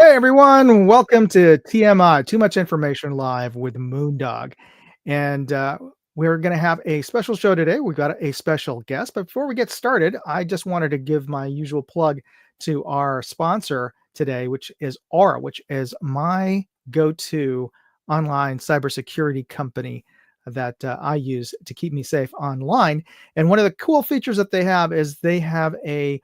Hey everyone, welcome to TMI, Too Much Information Live with Moondog. And we're going to have a special show today. We've got a special guest. But before we get started, I just wanted to give my usual plug to our sponsor today, which is Aura, which is my go to online cybersecurity company that I use to keep me safe online. And one of the cool features that they have is they have a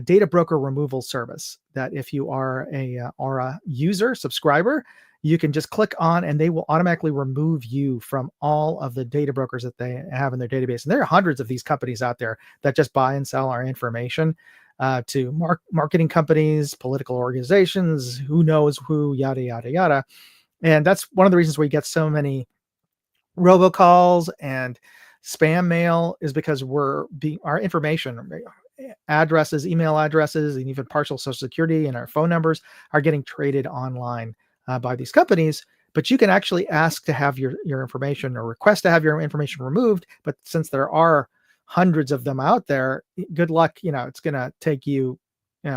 data broker removal service that if you are a Aura user subscriber, you can just click on and they will automatically remove you from all of the data brokers that they have in their database. And there are hundreds of these companies out there that just buy and sell our information to marketing companies, political organizations, who knows who, yada, yada, yada. And that's one of the reasons we get so many robocalls and spam mail is because our information, addresses, email addresses, and even partial social security and our phone numbers are getting traded online by these companies. But you can actually ask to have your information or request to have your information removed. But since there are hundreds of them out there, good luck. It's going to take you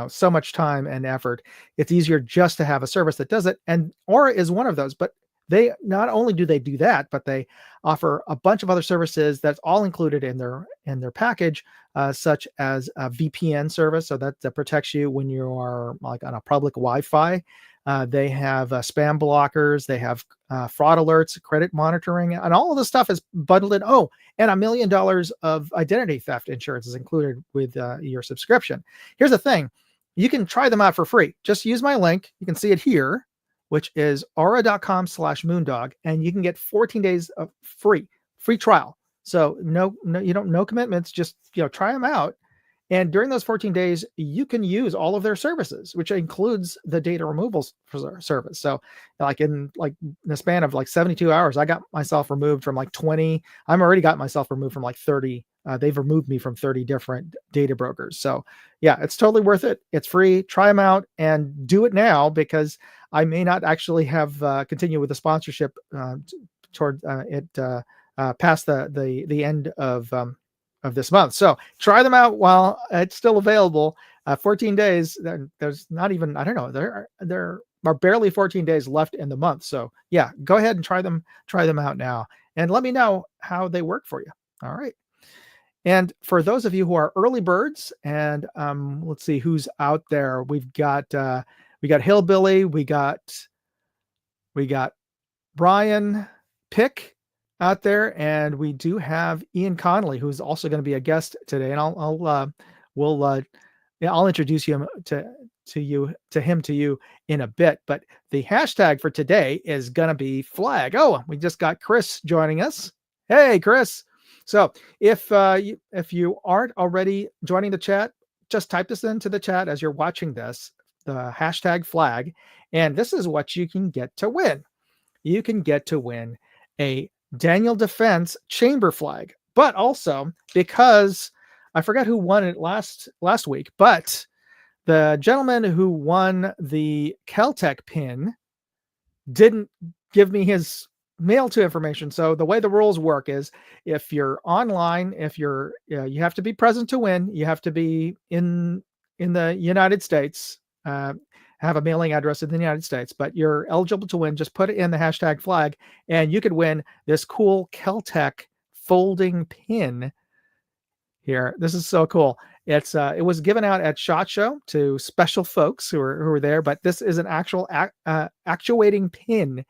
so much time and effort. It's easier just to have a service that does it. And Aura is one of those. But they not only do they do that, but they offer a bunch of other services that's all included in their package, such as a VPN service, so that protects you when you are like on a public Wi-Fi. They have spam blockers, they have fraud alerts, credit monitoring, and all of this stuff is bundled in. Oh, and $1 million of identity theft insurance is included with your subscription. Here's the thing: you can try them out for free. Just use my link. You can see it here, which is aura.com/moondog, and you can get 14 days of free trial. So no, no commitments, just try them out. And during those 14 days, you can use all of their services, which includes the data removal service. So in the span of 72 hours, I got myself removed from 20. I'm already got myself removed from 30. They've removed me from 30 different data brokers. So yeah, it's totally worth it. It's free. Try them out and do it now, because I may not actually have continue with the sponsorship toward it past the end of this month. So try them out while it's still available. 14 days. There's not even, I don't know, there are barely 14 days left in the month. So yeah, go ahead and try them out now, and let me know how they work for you. All right. And for those of you who are early birds, and let's see who's out there. We got Hillbilly, we got Brian Pick out there, and we do have Ian Connolly, who's also going to be a guest today. And I'll introduce him to you in a bit. But the hashtag for today is going to be flag. Oh, we just got Chris joining us. Hey, Chris. So if you aren't already joining the chat, just type this into the chat as you're watching this, the hashtag flag, and this is what you can get to win. You can get to win a Daniel Defense chamber flag, but also, because I forgot who won it last week, but the gentleman who won the Keltec pin didn't give me his mail to information. So the way the rules work is, if you're online, you have to be present to win. You have to be in the United States, have a mailing address in the United States, but you're eligible to win. Just put it in the hashtag flag, and you could win this cool Keltec folding pin here. This is so cool. It was given out at SHOT Show to special folks who were there, but this is an actual actuating pin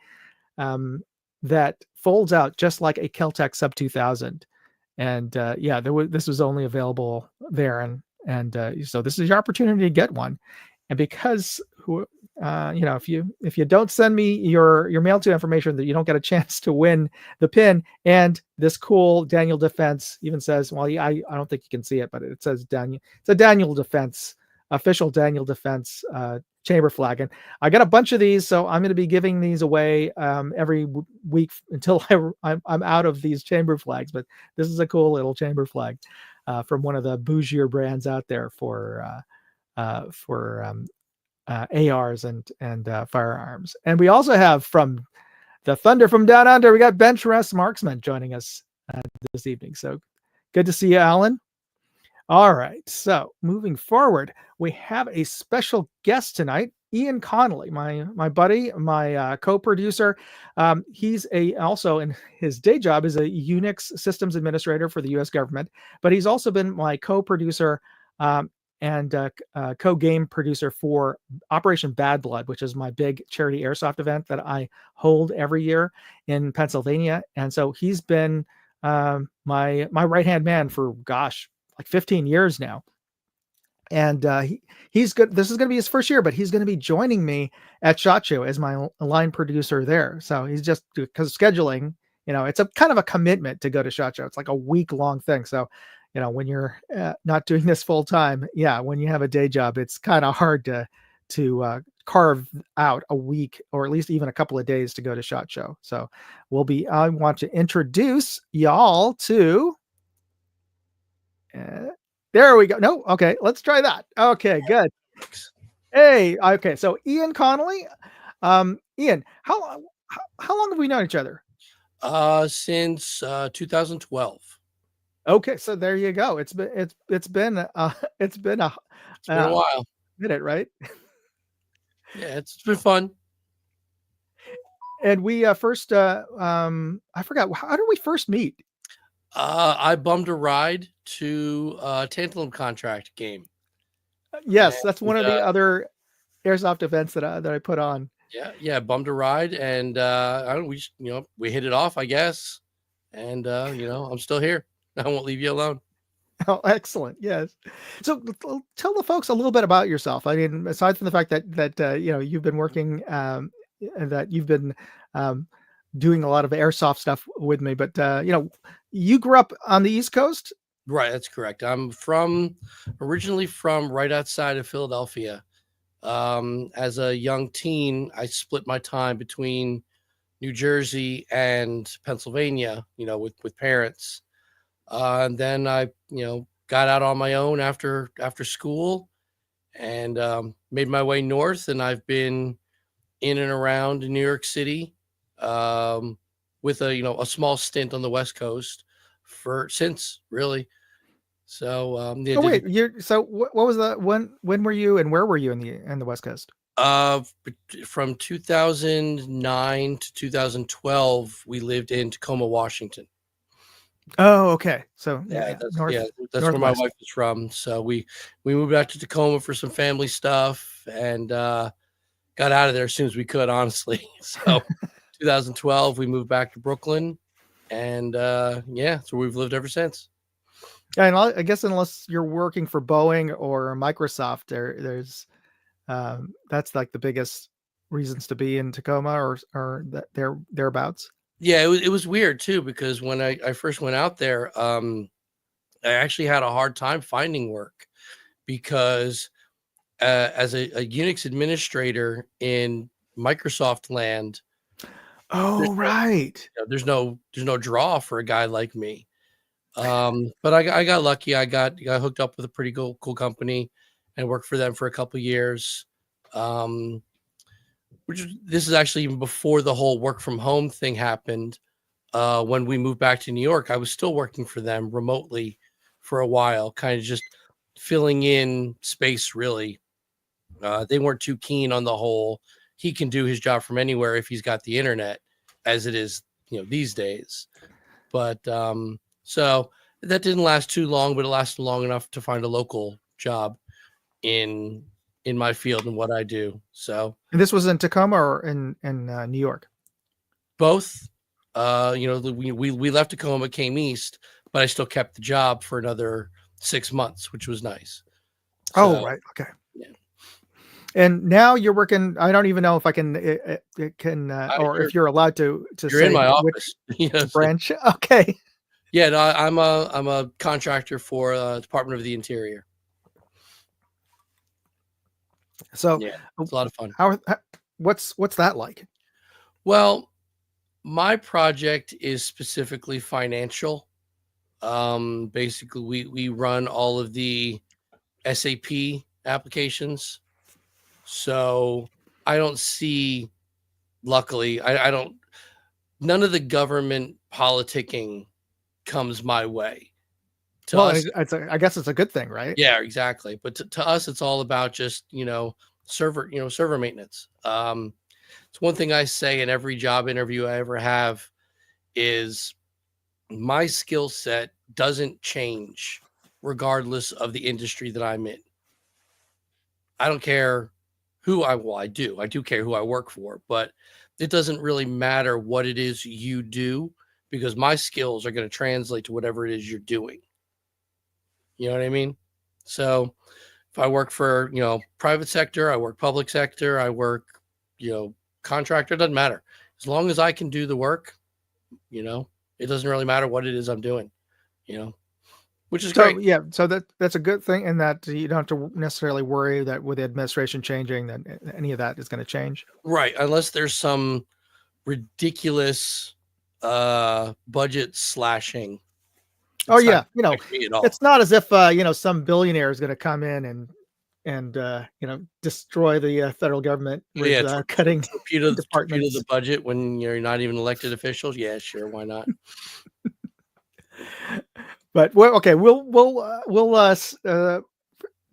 that folds out just like a Keltec Sub 2000. And this was only available there, and so this is your opportunity to get one. And because if you don't send me your mail to information, that you don't get a chance to win the pin. And this cool Daniel Defense even says, well, I don't think you can see it, but it says Daniel. It's a Daniel Defense, official Daniel Defense chamber flag. And I got a bunch of these, so I'm going to be giving these away every week until I'm out of these chamber flags. But this is a cool little chamber flag from one of the bougier brands out there for ARs and firearms. And we also have, from the Thunder from Down Under, we got Bench Rest Marksman joining us this evening. So good to see you, Alan. All right. So moving forward, we have a special guest tonight. Ian Connolly, my buddy, my co-producer. He's a also in his day job is a Unix systems administrator for the U.S. government, but he's also been my co-producer and co-game producer for Operation Bad Blood, which is my big charity airsoft event that I hold every year in Pennsylvania. And so he's been my right hand man for gosh, like 15 years now. And he's good. This is going to be his first year, but he's going to be joining me at SHOT Show as my line producer there. So he's just because scheduling, it's a kind of a commitment to go to SHOT Show. It's like a week-long thing. So, when you're not doing this full time, yeah, when you have a day job, it's kind of hard to carve out a week or at least even a couple of days to go to SHOT Show. So I want to introduce y'all to. There we go. No, okay, let's try that. Okay, good. Hey, okay, so Ian Connolly. Ian, how long have we known each other? Since 2012. Okay, so there you go. It's been a It's been a while. minute, right? Yeah, it's been fun. And we first I forgot, how did we first meet? I bummed a ride to a Tantalum contract game. Yes, that's one of the other airsoft events that I put on. Yeah, bummed a ride, and I don't. We just, we hit it off, I guess, and I'm still here. I won't leave you alone. Oh, excellent. Yes. So tell the folks a little bit about yourself. I mean, aside from the fact that you've been working, that you've been doing a lot of airsoft stuff with me, but you grew up on the East Coast. Right, that's correct. I'm originally from right outside of Philadelphia. As a young teen, I split my time between New Jersey and Pennsylvania, with parents. And then I, got out on my own after school and made my way north. And I've been in and around New York City with a small stint on the West Coast since really. So Oh wait, so what was that? When were you and where were you in the West Coast? From 2009 to 2012, we lived in Tacoma, Washington. Oh, okay. So that's where my wife is from. So we moved out to Tacoma for some family stuff and got out of there as soon as we could, honestly. So 2012, we moved back to Brooklyn, and so we've lived ever since. Yeah, and I guess unless you're working for Boeing or Microsoft, there's that's like the biggest reasons to be in Tacoma or thereabouts. Yeah, it was weird too, because when I first went out there, I actually had a hard time finding work because as a Unix administrator in Microsoft land. Oh, right. There's no draw for a guy like me. But I got lucky. I got hooked up with a pretty cool company and worked for them for a couple of years. This is actually even before the whole work from home thing happened. When we moved back to New York, I was still working for them remotely for a while, kind of just filling in space, really. They weren't too keen on the whole, he can do his job from anywhere if he's got the internet, as it is, these days. But so that didn't last too long, but it lasted long enough to find a local job in my field and what I do. So, and this was in Tacoma or in New York? Both. We left Tacoma, came east, but I still kept the job for another 6 months, which was nice. So, right. Okay. Yeah. And now you're working. I don't even know if I can, or if you're allowed to you're say in my office. Branch. Okay. Yeah, no, I'm a contractor for Department of the Interior. So yeah, it's a lot of fun. What's that like? Well, my project is specifically financial. Basically, we run all of the SAP applications. So I don't see, luckily, I don't, none of the government politicking comes my way. I guess it's a good thing, right? Yeah, exactly. But to us, it's all about just, server maintenance. It's one thing I say in every job interview I ever have is my skill set doesn't change regardless of the industry that I'm in. I don't care I do care who I work for, but it doesn't really matter what it is you do because my skills are going to translate to whatever it is you're doing. You know what I mean? So if I work for, private sector, I work public sector, I work, contractor, doesn't matter. As long as I can do the work, it doesn't really matter what it is I'm doing, which is So great. yeah, so that's a good thing in that you don't have to necessarily worry that with the administration changing, that any of that is going to change. Right. Unless there's some ridiculous budget slashing. Oh It's not yeah, gonna affect me at all. it's not as if some billionaire is going to come in and destroy the federal government with Yeah, cutting torpedo the departments. budget when you're not even elected officials. Yeah, sure, why not? But okay, we'll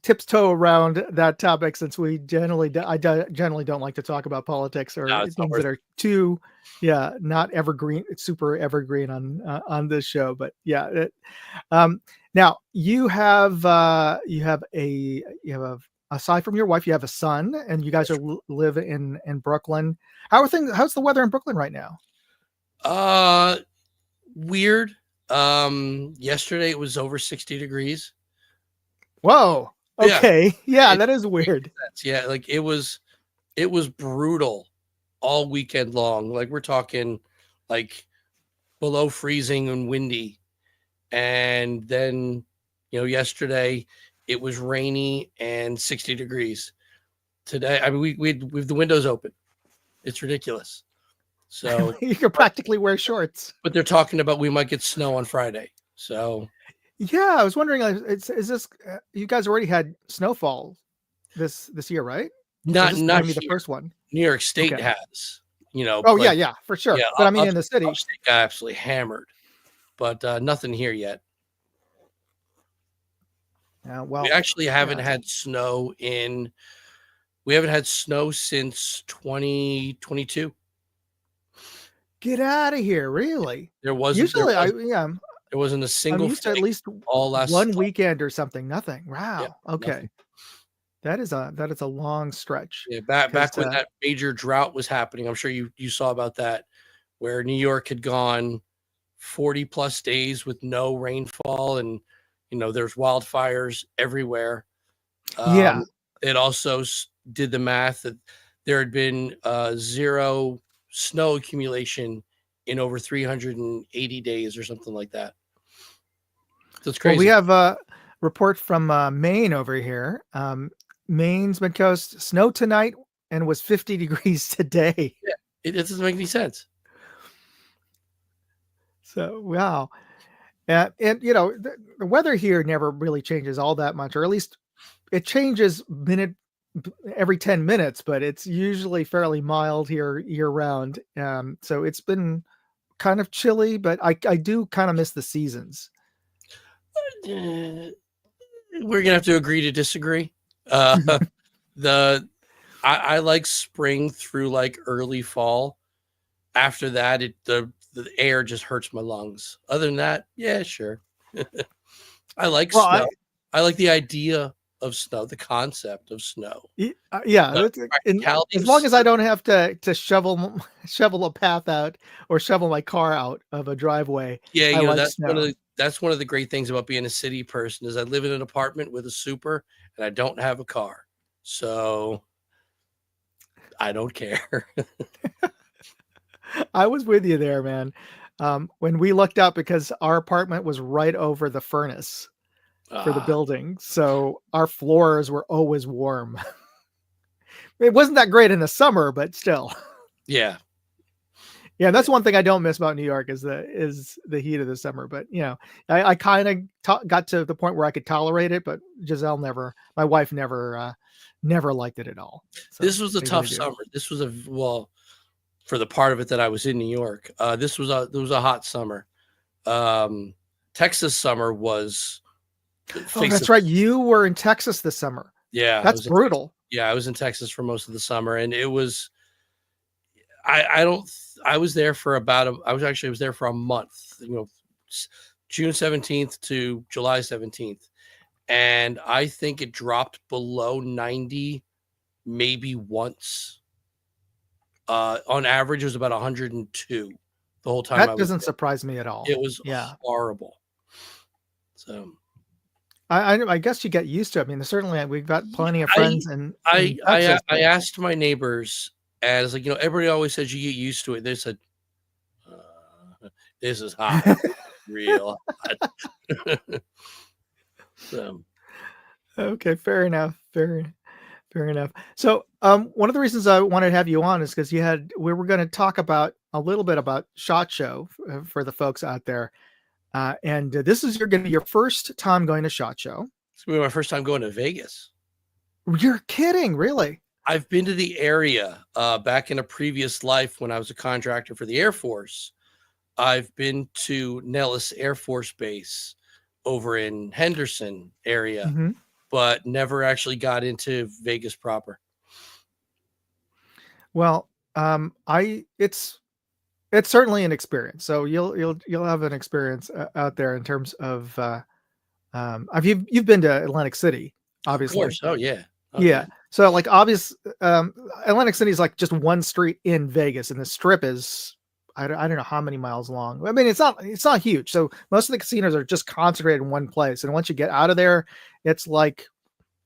tiptoe around that topic since we generally generally don't like to talk about politics No, or it's not things worth that are too not evergreen, super evergreen on this show. But yeah, now you have aside from your wife, you have a son, and you guys it. live in Brooklyn. How's the weather in Brooklyn right now? Weird. Yesterday it was over 60 degrees. Whoa. Yeah. Okay. Yeah, It that is weird. Yeah, like it was brutal all weekend long. Like we're talking like below freezing and windy. And then, yesterday it was rainy and 60 degrees. Today, I mean, we've the windows open. It's ridiculous. So You can practically wear shorts. but they're talking about we might get snow on Friday. So Yeah, I was wondering, is this you guys already had snowfall this year, right? Or is this not maybe the here. first one? New York State Okay. has, Oh but yeah, for sure. yeah, But I mean, in the city, upstate got absolutely hammered, but nothing here yet. well, We actually haven't yeah. had snow we haven't had snow since 2022. Get out of here! Really? There wasn't Usually, there wasn't a I'm single used to at flake least all last one weekend or something. Nothing. yeah, Wow. Okay, nothing. that is a long stretch. Yeah, Because back when that major drought was happening, I'm sure you saw about that, where New York had gone 40 plus days with no rainfall, and there's wildfires everywhere. yeah. It also did the math that there had been zero snow accumulation in over 380 days or something like that. So it's Well, we crazy. have a report from Maine over here. Maine's midcoast snow tonight and was 50 degrees today. Yeah, it doesn't make any sense. So wow. And the weather here never really changes all that much, or at least it changes every 10 minutes, but it's usually fairly mild here year round. So it's been kind of chilly, but I do kind of miss the seasons. We're gonna have to agree to disagree. Uh, I like spring through like early fall. After that, the air just hurts my lungs. Other than that, yeah, sure. I like snow. I like the idea of snow, the concept of snow. Yeah, as long as I don't have to shovel a path out or shovel my car out of a driveway. Yeah, I like snow. that's one of the great things about being a city person is I live in an apartment with a super and I don't have a car. So I don't care. I was with you there, man. When we looked up, because our apartment was right over the furnace for the building, so our floors were always warm. It wasn't that great in the summer, but still. Yeah. Yeah, that's one thing I don't miss about New York is the heat of the summer. But I kind of got to the point where I could tolerate it, but my wife never liked it at all. So this was a tough summer. This was for the part of it that I was in New York. This was a hot summer. Texas summer was. Oh, that's right. You were in Texas this summer. Yeah, That's brutal. Yeah, I was in Texas for most of the summer, and it was I don't I was there for about a I was there for a month, June 17th to July 17th. And I think it dropped below 90 maybe once. On average, it was about 102 the whole time I That was doesn't there. surprise me at all. It was Yeah. horrible. So I guess you get used to it. I mean, certainly we've got yeah, plenty of friends in Texas I that asked my neighbors, as like, everybody always says you get used to it. They said, "This is hot, real hot." So Okay, fair enough. Fair enough. So, one of the reasons I wanted to have you on is because we were going to talk about a little bit about SHOT Show for the folks out there, and this is going to be your first time going to SHOT Show. it's gonna be my first time going to Vegas. You're kidding, really? I've been to the area back in a previous life when I was a contractor for the Air Force. I've been to Nellis Air Force Base over in Henderson area, Hmm. but never actually got into Vegas proper. Well, it's certainly an experience. So you'll have an experience out there in terms of have you've been to Atlantic City, Of obviously. course. Oh yeah. Oh yeah. Yeah. So like Atlantic City is like just one street in Vegas, and the strip is I don't know how many miles long. I mean, it's not huge. So most of the casinos are just concentrated in one place. And once you get out of there, it's like,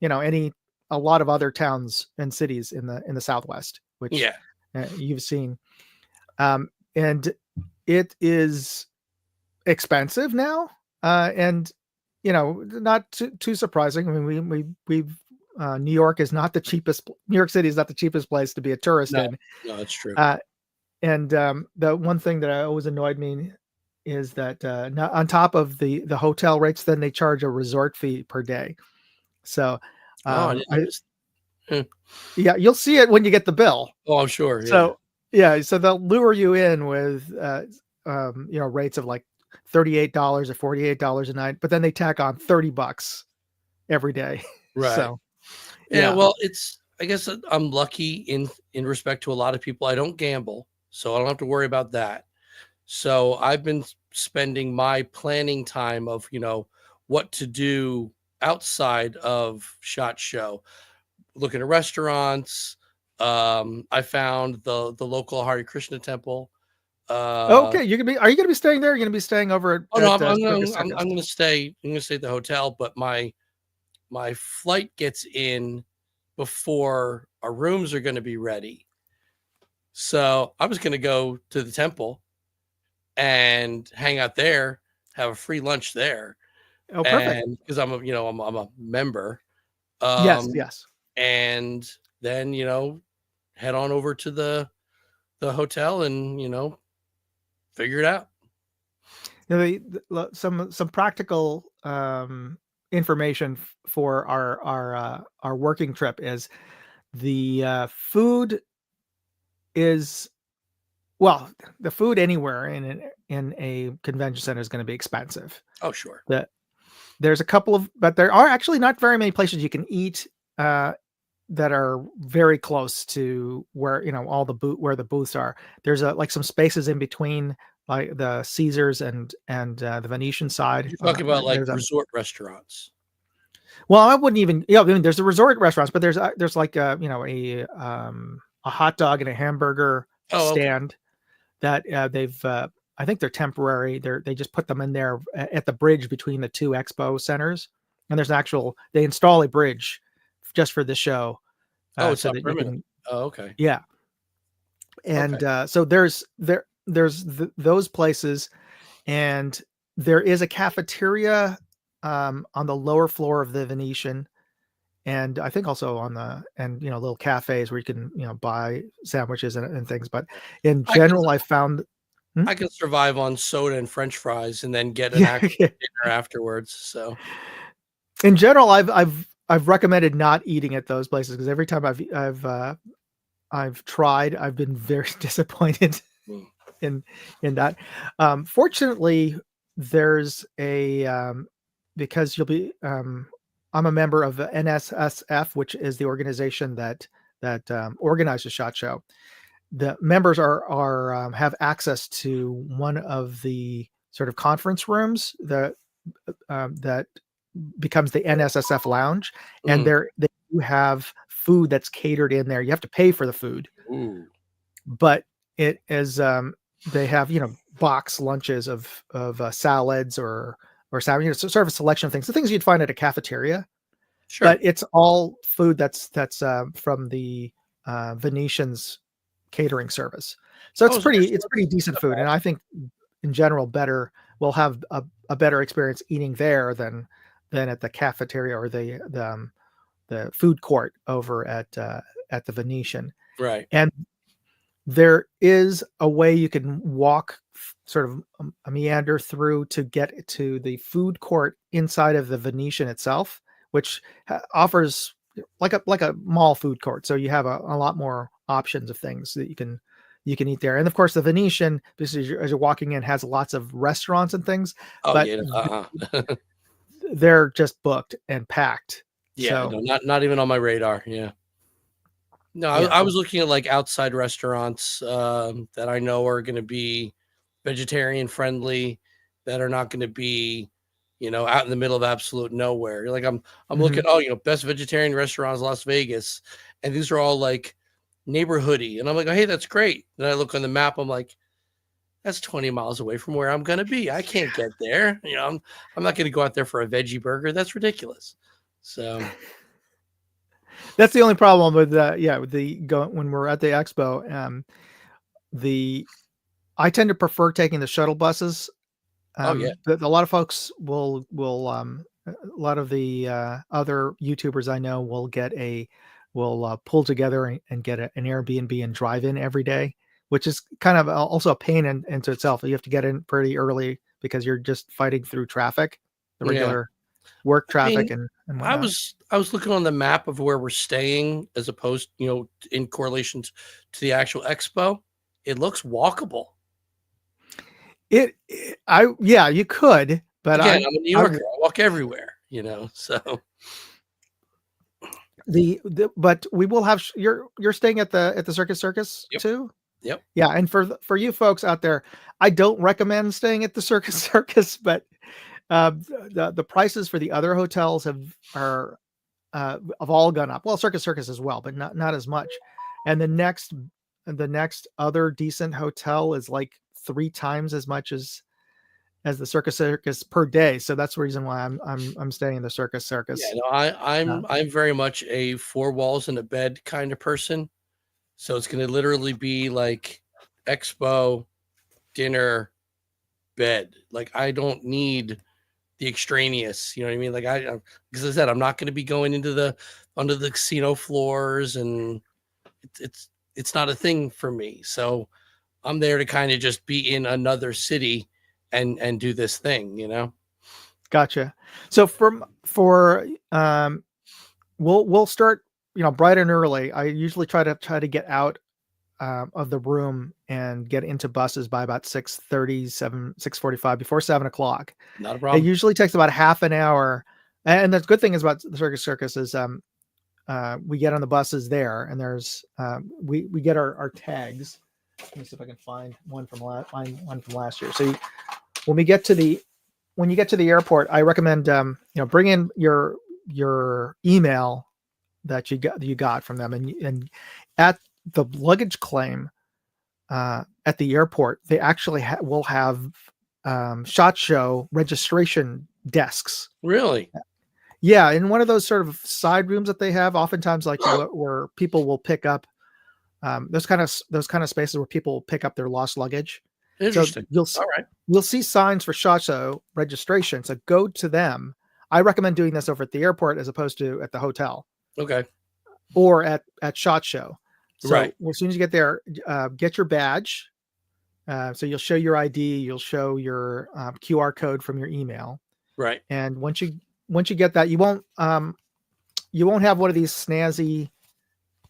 a lot of other towns and cities in the Southwest, which Yeah. you've seen. And it is expensive now. And not too surprising. I mean, we've New York is not the cheapest. New York City is not the cheapest place to be a tourist No, in. no, that's true. And the one thing that always annoyed me is that not, on top of the hotel rates, then they charge a resort fee per day. So, Oh, I didn't I notice. Hmm. yeah, you'll see it when you get the bill. Oh, I'm sure. Yeah. So yeah, so they'll lure you in with rates of like $38 or $48 a night, but then they tack on $30 every day. Right. So Yeah. yeah. Well, I guess I'm lucky in respect to a lot of people. I don't gamble, so I don't have to worry about that. So I've been spending my planning time of, what to do outside of SHOT Show, looking at restaurants. I found the local Hare Krishna temple. Okay, are you gonna be staying there? You're gonna be staying over Oh no, Circus Circus. I'm gonna stay. I'm gonna stay at the hotel, but my flight gets in before our rooms are going to be ready. So I was going to go to the temple and hang out there, have a free lunch there, Oh, perfect. and because I'm a member, Yes, um, yes. and then head on over to the hotel and figure it out. Some practical information for our working trip is the food is well, the food anywhere in a convention center is going to be expensive. Oh sure. That there's a couple of, but there are actually not very many places you can eat that are very close to where all where the booths are. There's like some spaces in between, like the Caesars and the Venetian side. You're talking about like There's a resort restaurants. well, I wouldn't even I mean, there's the resort restaurants, but there's like a hot dog and a hamburger Oh okay. stand that they've I think they're temporary. They just put them in there at the bridge between the two expo centers, and they install a bridge just for the show, Oh, it's so not that you permanent. can Oh okay. yeah. Okay. And so there's those places, and there is a cafeteria on the lower floor of the Venetian, and I think also on the and little cafes where you can buy sandwiches and things. But in I can general, I found hmm? I can survive on soda and French fries and then get an Yeah, actual yeah. dinner afterwards. So In general, I've recommended not eating at those places because every time I've tried, I've been very disappointed mm, in that. Fortunately, there's a because you'll be I'm a member of the NSSF, which is the organization that organizes SHOT Show. The members are have access to one of the sort of conference rooms that becomes the NSSF lounge, and Mm. they do have food that's catered in there. You have to pay for the food, Ooh, but it is they have box lunches of salads or salad, sort of a selection of things, the things you'd find at a cafeteria, but sure. it's all food that's from the Venetian's catering service. So Oh, is there? So it's pretty decent not food, and bad. I think in general we'll have a better experience eating there than at the cafeteria or the food court over at the Venetian. Right. And there is a way you can walk sort of a meander through to get to the food court inside of the Venetian itself, which offers like a mall food court. So you have a lot more options of things that you can eat there. And of course, the Venetian, because as you're walking in, has lots of restaurants and things, Oh but yeah. they're just booked and packed. Yeah. So No, not even on my radar. Yeah. No, yeah. I was looking at like outside restaurants that I know are going to be vegetarian friendly, that are not going to be, out in the middle of absolute nowhere. Like I'm Mhm. looking, oh, best vegetarian restaurants, Las Vegas, and these are all like neighborhoody, and I'm like, oh, hey, that's great. Then I look on the map, I'm like, that's 20 miles away from where I'm going to be. I can't get there. I'm not going to go out there for a veggie burger. That's ridiculous. So, That's the only problem with with the go when we're at the expo. The I tend to prefer taking the shuttle buses. oh yeah, But a lot of folks will a lot of the other YouTubers I know will pull together and get an Airbnb and drive in every day, which is kind of also a pain into itself. You have to get in pretty early because you're just fighting through traffic, the yeah. regular work I mean, traffic and whatnot. I was looking on the map of where we're staying as opposed, in correlation to the actual expo. It looks walkable. I yeah, you could, but Again, I'm a New I Yorker. I walk everywhere, so the but we will have you're staying at the Circus yep, too? yep, Yeah, and for you folks out there, I don't recommend staying at the Circus, but the prices for the other hotels have all gone up. Well, Circus as well, but not as much. And the next other decent hotel is like 3 times as much as the Circus per day. So that's the reason why I'm staying in the yeah. Circus. No, Uh, I'm very much a four walls and a bed kind of person. So it's going to literally be like expo, dinner, bed. Like I don't need the extraneous. You know what I mean? Like because I said, I'm not going to be going into the under the casino floors, and it's not a thing for me. So I'm there to kind of just be in another city and do this thing. Gotcha. So for we'll start bright and early. I usually try to get out of the room and get into buses by about 6:30, 6:45 before 7 o'clock. Not a It problem. usually takes about half an hour. And the good thing is about the Circus is we get on the buses there, and there's we get our tags. Let me see if I can find one from last year. So when we get to the when you get to the airport, I recommend bring in your email that you got from them, and at the luggage claim at the airport, they actually will have SHOT Show registration desks. Really? Yeah, in one of those sort of side rooms that they have, oftentimes like where people will pick up those kind of spaces where people will pick up their lost luggage. So Interesting. All right. you'll see signs for SHOT Show registration. So go to them. I recommend doing this over at the airport as opposed to at the hotel Okay. or at SHOT Show. Right. So as soon as you get there, get your badge. So you'll show your ID, you'll show your QR code from your email, Right. and once you get that, you won't have one of these snazzy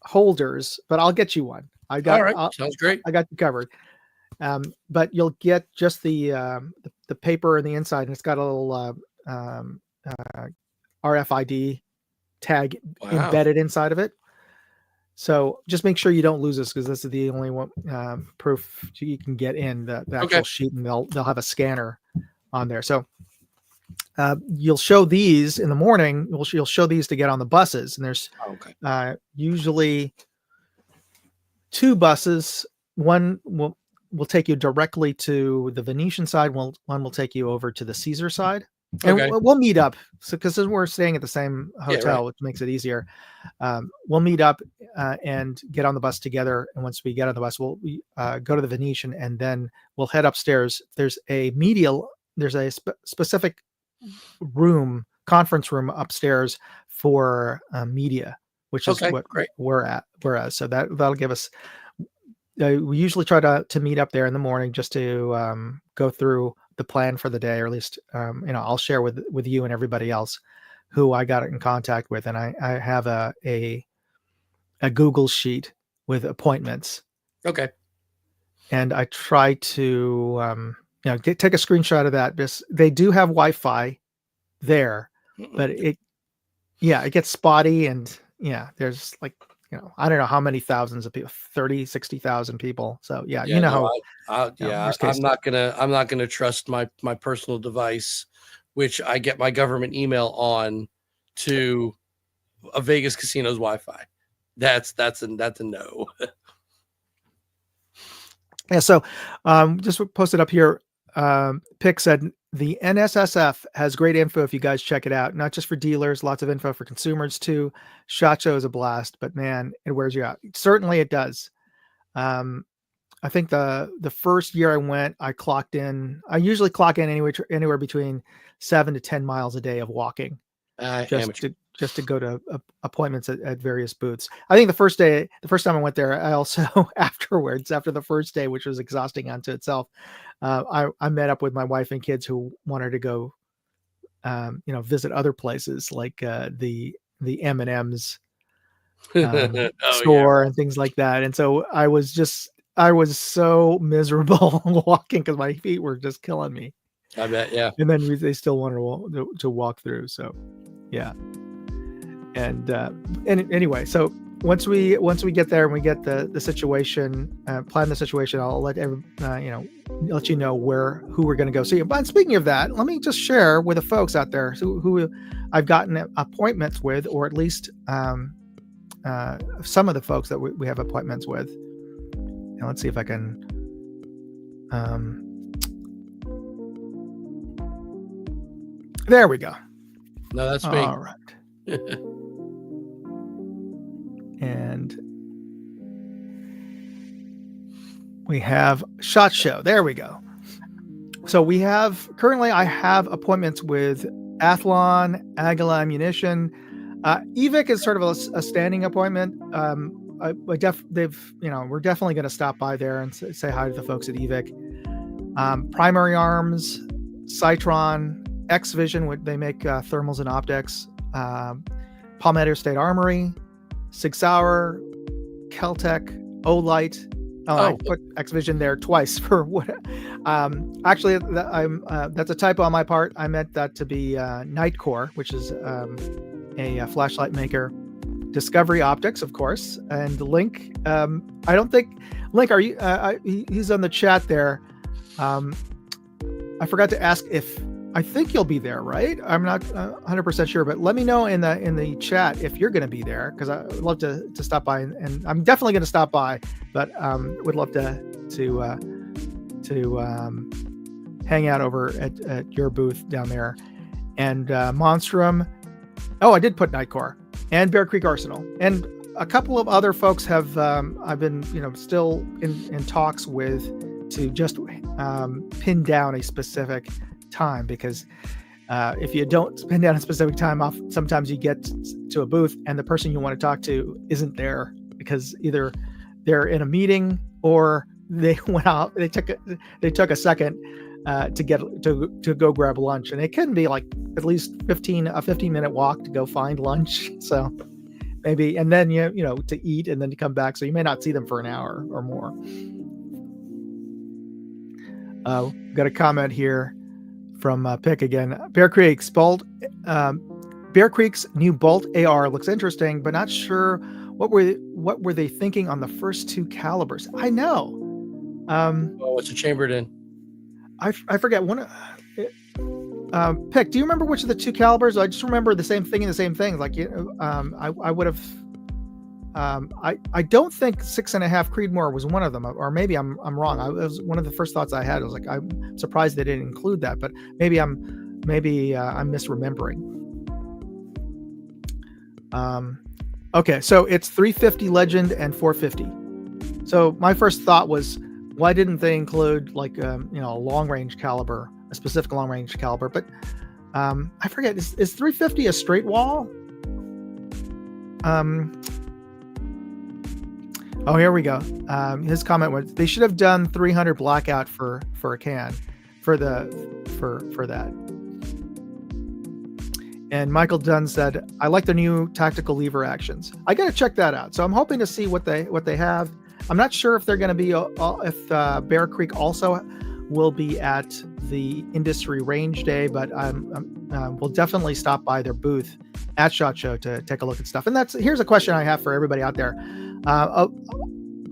holders, but I'll get you one. All right. Sounds great. I got you covered. But you'll get just the paper on the inside, and it's got a little RFID tag Wow. embedded inside of it. So just make sure you don't lose this because this is the only one proof you can get in the Okay. actual sheet, and they'll have a scanner on there. So you'll show these in the morning. You'll show these to get on the buses, and there's Okay. usually 2 buses. One will take you directly to the Venetian side. One will take you over to the Caesar side, and Okay. we'll meet up. So because we're staying at the same Yeah. Right. hotel, which makes it easier. We'll meet up and get on the bus together. And once we get on the bus, we'll go to the Venetian, and then we'll head upstairs. There's a specific conference room upstairs for media, which is Okay. what Great. we're at. Whereas, so that'll give us. We usually try to meet up there in the morning just to go through the plan for the day, or at least I'll share with you and everybody else who I got in contact with, and I have a Google sheet with appointments, Okay. and I try to take a screenshot of that. They do have Wi-Fi there, but it gets spotty, and there's like I don't know how many thousands of people, 30, 60,000 people. So Yeah. how Yeah. worst case. I'm not gonna trust my personal device, which I get my government email on, to a Vegas casino's Wi-Fi. That's a no. Yeah, so just posted up here. Pick said the NSSF has great info if you guys check it out. Not just for dealers, lots of info for consumers too. SHOT Show is a blast, but man, it wears you out. Certainly, it does. I think the first year I went, I clocked in. I usually clock in anywhere between 7 to 10 miles a day of walking, just to go to appointments at various booths. I think the first time I went there, I also after the first day, which was exhausting unto itself, I met up with my wife and kids who wanted to go, visit other places like the M&M's Oh yeah. store and things like that. And so I was so miserable walking because my feet were just killing me. I bet. Yeah. And then they still wanted to walk through. So yeah. And anyway, so once we get there and we get the situation, plan the situation, I'll let let you know who we're going to go see. But speaking of that, let me just share with the folks out there who I've gotten appointments with, or at least some of the folks that we have appointments with. And let's see if I can. There we go. No, that's me. All right. And we have SHOT Show. There we go. So I have appointments with Athlon, Agila Ammunition. EVIC is sort of a standing appointment. We're definitely going to stop by there and say hi to the folks at EVIC. Primary Arms, Citron, X-Vision, they make thermals and optics. Palmetto State Armory, Sig Sauer, Keltec, Olight. I put X-Vision there twice for what? Actually, that's a typo on my part. I meant that to be Nightcore, which is a flashlight maker. Discovery Optics, of course, and Link. I don't think Link. Are you? He's on the chat there. I forgot to ask if I think you'll be there, right? I'm not 100% sure, but let me know in the chat if you're going to be there, because I would love to stop by, and I'm definitely going to stop by, but would love to hang out over at your booth down there. And Monstrum. Oh, I did put Nightcore and Bear Creek Arsenal, and a couple of other folks have I've been still in talks with to just pin down a specific time, because if you don't pin down a specific time off, sometimes you get to a booth and the person you want to talk to isn't there, because either they're in a meeting or they went out, they took a second to go grab lunch, and it can be like at least a 15-minute walk to go find lunch. So maybe, and then to eat and then to come back, so you may not see them for an hour or more. Got a comment here from Pick again. Bear Creek spelled Bear Creek's new Bolt AR looks interesting, but not sure what were they thinking on the first two calibers. I know. Oh, what's it chambered in? I forget one. Pick. Do you remember which of the two calibers? I just remember the same thing and the same thing. Like, I would have. I don't think 6.5 Creedmoor was one of them, or maybe I'm wrong. It was one of the first thoughts I had. I was like, I'm surprised they didn't include that, but maybe I'm misremembering. Okay, so it's 350 Legend and 450. So my first thought was, why didn't they include like a long range caliber, a specific long range caliber? But I forget. Is 350 a straight wall? Oh, here we go. His comment was they should have done 300 blackout for a can for that. And Michael Dunn said, I like the new tactical lever actions. I got to check that out. So I'm hoping to see what they have. I'm not sure if they're going to be, if Bear Creek also will be at the industry range day, but we'll definitely stop by their booth at SHOT Show to take a look at stuff. And here's a question I have for everybody out there.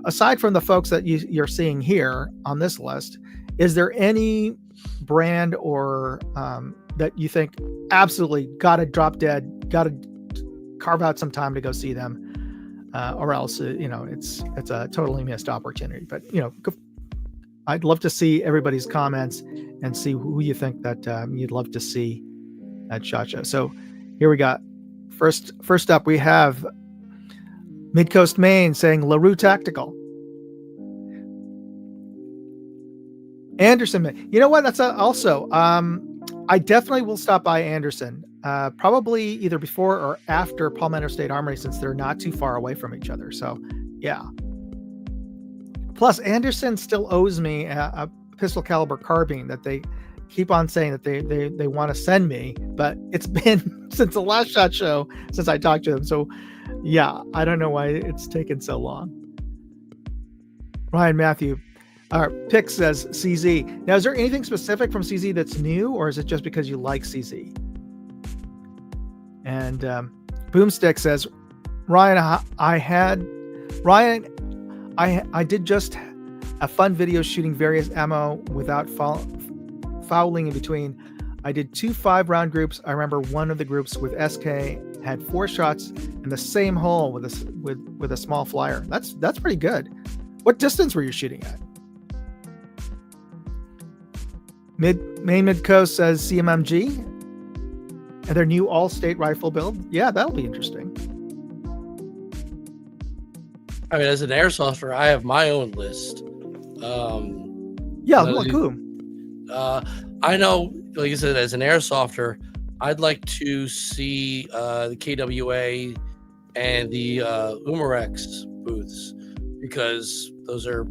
Aside from the folks that you're seeing here on this list, is there any brand or that you think absolutely got to drop dead, got to carve out some time to go see them, or else it's a totally missed opportunity? But I'd love to see everybody's comments and see who you think that you'd love to see at SHOT Show. So here we got first up we have Midcoast Maine saying LaRue Tactical. Anderson, you know what? That's also. I definitely will stop by Anderson, probably either before or after Palmetto State Armory, since they're not too far away from each other. So, yeah. Plus, Anderson still owes me a pistol caliber carbine that they keep on saying that they want to send me, but it's been since the last SHOT Show since I talked to them. So, yeah, I don't know why it's taken so long. Ryan Matthew. Pick says CZ. Now, is there anything specific from CZ that's new, or is it just because you like CZ? And Boomstick says, Ryan, I did just a fun video shooting various ammo without fouling in between. I did 2 5-round groups. I remember one of the groups with SK had 4 shots in the same hole with a small flyer. That's pretty good. What distance were you shooting at? Main Midcoast says CMMG and their new all-state rifle build. Yeah, that'll be interesting. I mean, as an airsofter, I have my own list. Yeah, look who. I know, like I said, as an airsofter, I'd like to see the KWA and the Umarex booths, because those are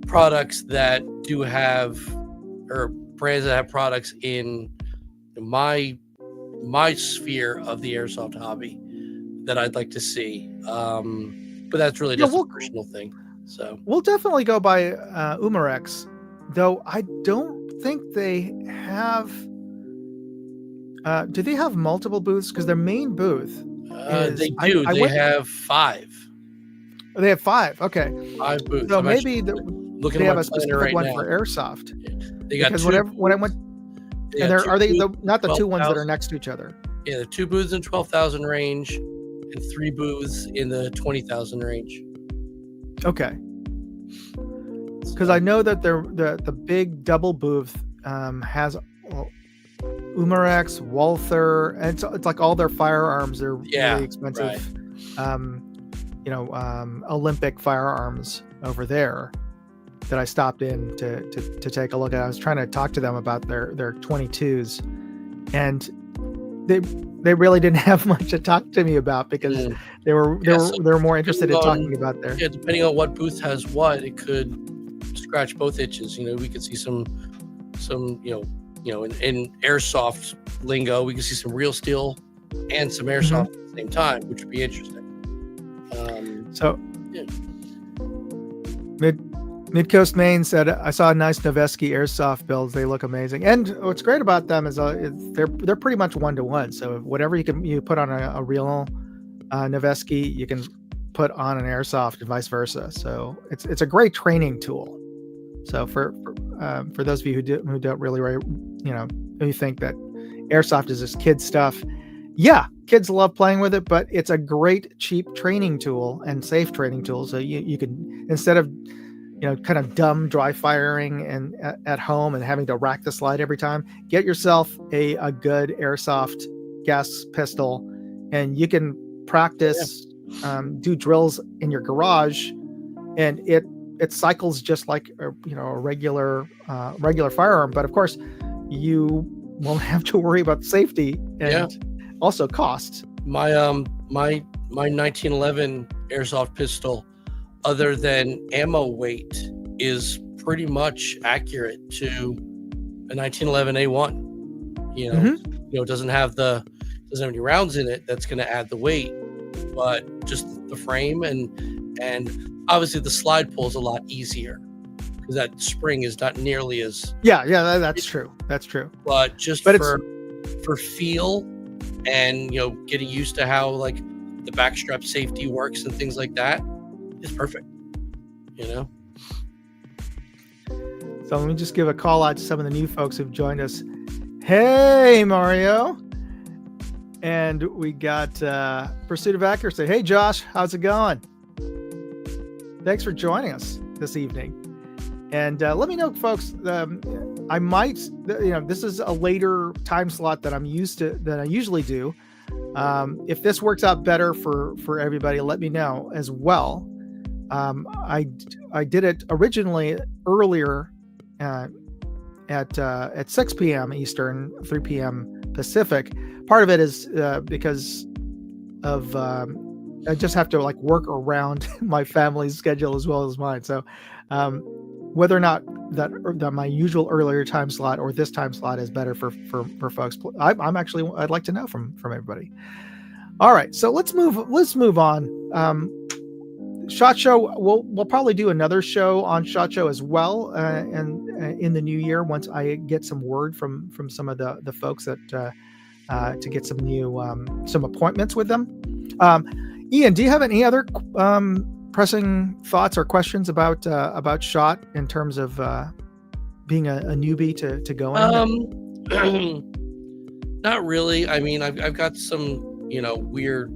products that do have, or brands that have products in my sphere of the airsoft hobby that I'd like to see. But that's really just a personal thing. So we'll definitely go by Umarex, though I don't think they have. Do they have multiple booths? Because their main booth is, they do. They have 5. They have 5. Okay, 5 booths. So maybe they have a specific one for airsoft. They got because 2. when I went, and are they not the 2 ones that are next to each other? Yeah, the 2 booths in 12,000 range and 3 booths in the 20,000 range. Okay. Because I know that the big double booth has Umarex, Walther, and it's like all their firearms are really expensive. Right. Olympic firearms over there that I stopped in to take a look at. I was trying to talk to them about their 22s, and they really didn't have much to talk to me about, because they were more interested in talking about their. Yeah, depending on what booth has what, it could scratch both itches. We could see some in airsoft lingo, we could see some real steel and some airsoft at the same time, which would be interesting. Midcoast Maine said, "I saw a nice Noveske airsoft builds. They look amazing." And what's great about them is they're pretty much 1-to-1. So whatever you put on a real Noveske, you can put on an airsoft and vice versa. So it's a great training tool. So for those of you who don't really, who think that airsoft is just kid stuff, yeah, kids love playing with it, but it's a great cheap training tool and safe training tool. So you can, instead of kind of dumb dry firing and at home and having to rack the slide every time, get yourself a good airsoft gas pistol, and you can practice, do drills in your garage, and it cycles just like a regular firearm. But of course, you won't have to worry about safety and also costs. My 1911 airsoft pistol, other than ammo weight, is pretty much accurate to a 1911 A1. It doesn't have any rounds in it that's going to add the weight, but just the frame and obviously the slide pull is a lot easier because that spring is not nearly as that's true. But just for feel and getting used to how like the backstrap safety works and things like that, it's perfect. So let me just give a call out to some of the new folks who've joined us. Hey, Mario. And we got Pursuit of Accuracy. Hey, Josh, how's it going? Thanks for joining us this evening. And let me know, folks, I might, this is a later time slot that I usually do. If this works out better for everybody, let me know as well. I did it originally earlier at 6 p.m. Eastern, 3 p.m. Pacific. Part of it is because of I just have to work around my family's schedule as well as mine. So whether or not that my usual earlier time slot or this time slot is better for folks, I'd like to know from everybody. All right, so let's move on. SHOT Show, we'll probably do another show on SHOT Show as well, and in the new year once I get some word from some of the folks that to get some new some appointments with them. Ian, do you have any other pressing thoughts or questions about SHOT in terms of being a newbie to go in? Not really. I mean, I've got some weird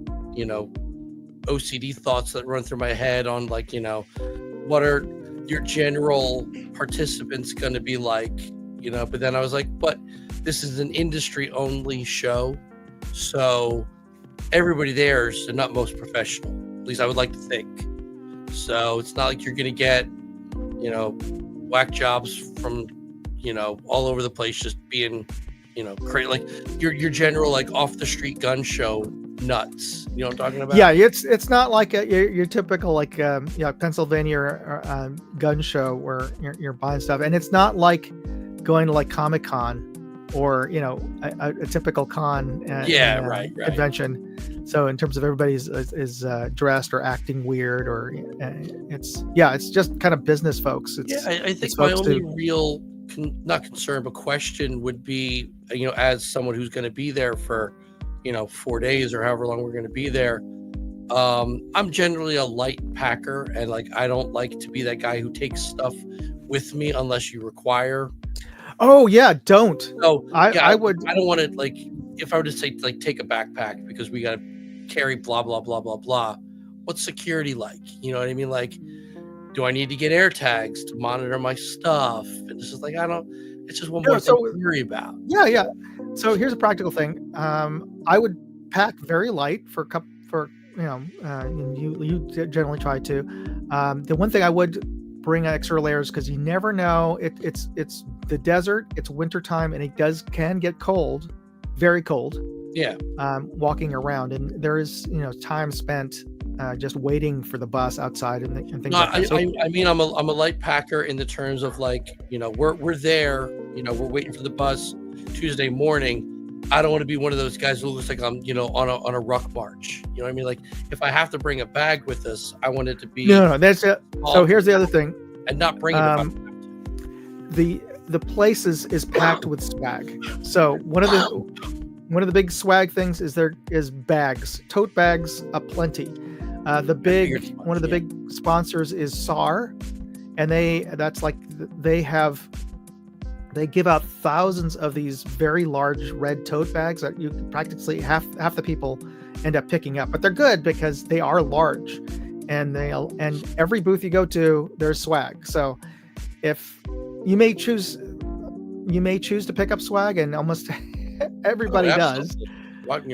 OCD thoughts that run through my head on what are your general participants going to be like, but then I was like, but this is an industry only show, so everybody there is not most professional, at least I would like to think. So it's not like you're going to get whack jobs from all over the place, just being crazy, like your general off the street gun show nuts. You know what I'm talking about? Yeah, it's not like your typical Pennsylvania gun show where you're buying stuff, and it's not like going to Comic-Con or a typical con convention. So in terms of everybody's is dressed or acting weird, or it's just kind of business folks. I think my only real not concern but question would be as someone who's going to be there for 4 days or however long we're going to be there. I'm generally a light packer, and I don't like to be that guy who takes stuff with me unless you require. Oh yeah, don't. So I don't want to if I were to say take a backpack because we got to carry blah blah blah blah blah. What's security like? You know what I mean? Do I need to get air tags to monitor my stuff? And it's just it's just one more thing to worry about. Yeah. So here's a practical thing. I would pack very light and you generally try to. The one thing I would bring extra layers, because you never know. It's the desert. It's wintertime, and it can get cold, very cold. Yeah. Walking around, and there is time spent just waiting for the bus outside and things like that. So, I mean, I'm a light packer in the terms of we're there. We're waiting for the bus Tuesday morning. I don't want to be one of those guys who looks like I'm on a ruck march. You know what I mean? If I have to bring a bag with us, I want it to be no. That's it. So here's the other thing. and not bring it if I'm. The place is packed with swag. So one of the big swag things is there is bags, tote bags aplenty. One of the big sponsors is SAR, and they give out thousands of these very large red tote bags that you practically half the people end up picking up, but they're good because they are large, and every booth you go to, there's swag. So if you may choose to pick up swag, and almost everybody does.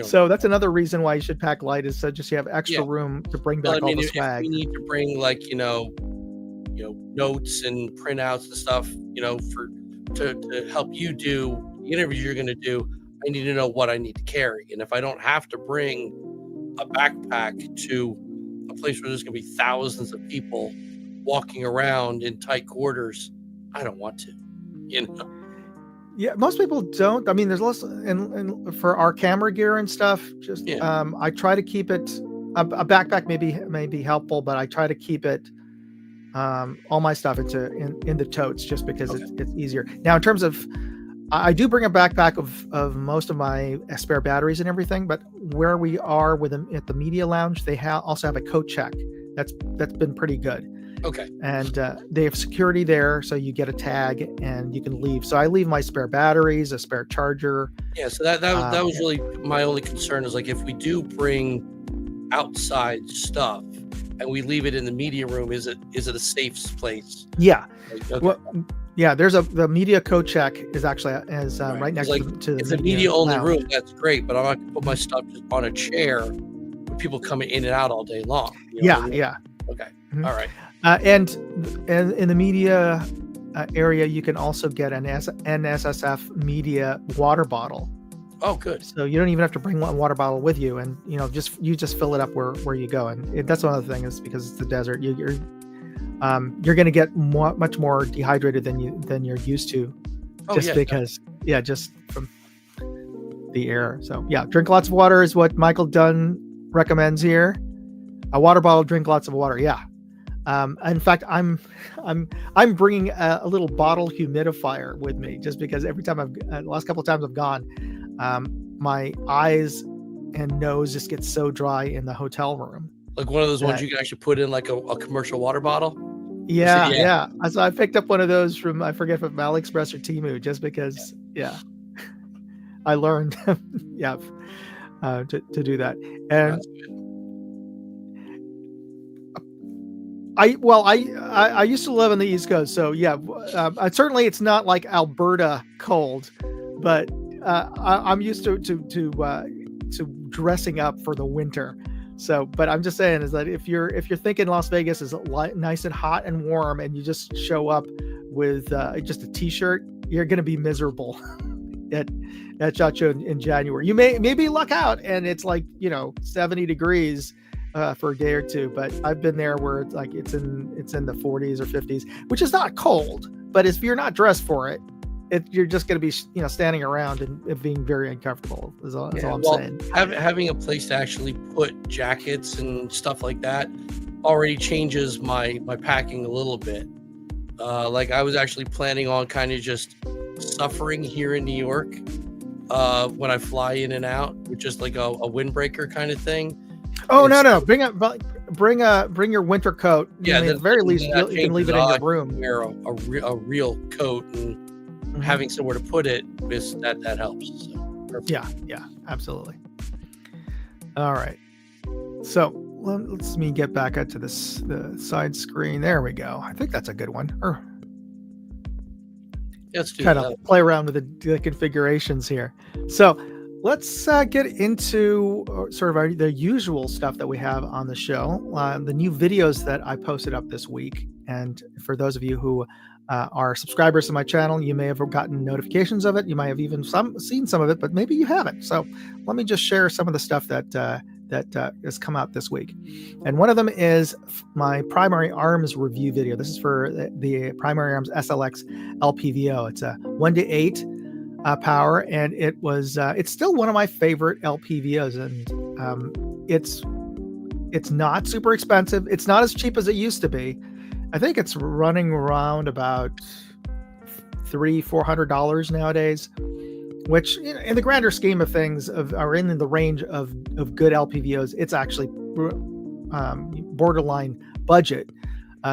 So that's another reason why you should pack light, is so just you have extra room to bring back all the swag. If we need to bring notes and printouts and stuff, to help you do the interviews you're going to do, I need to know what I need to carry. And if I don't have to bring a backpack to a place where there's going to be thousands of people walking around in tight quarters, I don't want to, Yeah, most people don't. I mean, there's less, and for our camera gear and stuff, just I try to keep it. A backpack may be helpful, but I try to keep it all my stuff in the totes, just because it's easier. Now, in terms of, I do bring a backpack of most of my spare batteries and everything, but where we are with them at the media lounge, they also have a coat check. That's been pretty good. Okay. And they have security there, so you get a tag and you can leave. So I leave my spare batteries, a spare charger. Yeah. So that was really my only concern, is like, if we do bring outside stuff and we leave it in the media room, is it a safe place? Yeah. Okay. Well, yeah. There's the media coat check is actually right next to the it's a media only room. That's great, but I'm not gonna put my stuff just on a chair with people coming in and out all day long. Yeah. Okay. Mm-hmm. All right. And in the media area, you can also get an NSSF media water bottle. Oh, good. So you don't even have to bring one water bottle with you, and you just fill it up where you go. And that's one of the things, because it's the desert. You're going to get much more dehydrated than you're used to, because just from the air. So yeah, drink lots of water is what Michael Dunn recommends here. A water bottle, drink lots of water. Yeah. In fact, I'm bringing a little bottle humidifier with me, just because every time the last couple of times I've gone, my eyes and nose just get so dry in the hotel room. Like one of those ones you can actually put in like a commercial water bottle. Yeah. So I picked up one of those from, I forget, from AliExpress or Temu, just because, I learned, to do that. And I used to live on the East Coast, so certainly it's not like Alberta cold, but I'm used to dressing up for the winter. So, but I'm just saying is that if you're thinking Las Vegas is nice and hot and warm, and you just show up with just a t-shirt, you're going to be miserable at SHOT Show in January. You maybe luck out and it's like 70 degrees. For a day or two, but I've been there where it's like it's in the 40s or 50s, which is not cold, but if you're not dressed for it, you're just going to be standing around and being very uncomfortable. Is all I'm saying. Having a place to actually put jackets and stuff like that already changes my packing a little bit. Like I was actually planning on kind of just suffering here in New York when I fly in and out, with just like a windbreaker kind of thing. Oh, no! Bring your winter coat. Yeah, at the very least, you can leave it in your room. Wear a real coat, and having somewhere to put it, that helps. So, yeah, absolutely. All right, so let's me get back up to the side screen. There we go. I think that's a good one. Let's do kind of play around with the configurations here. So. Let's get into sort of the usual stuff that we have on the show, the new videos that I posted up this week. And for those of you who are subscribers to my channel, you may have gotten notifications of it. You might have even seen some of it, but maybe you haven't. So let me just share some of the stuff that has come out this week. And one of them is my primary arms review video. This is for the primary arms SLX LPVO. It's a 1:8. Power, and it's still one of my favorite LPVOs, and it's not super expensive. It's not as cheap as it used to be, I think it's running around about $300-400 nowadays, which in the grander scheme of things are in the range of good LPVOs. It's actually borderline budget.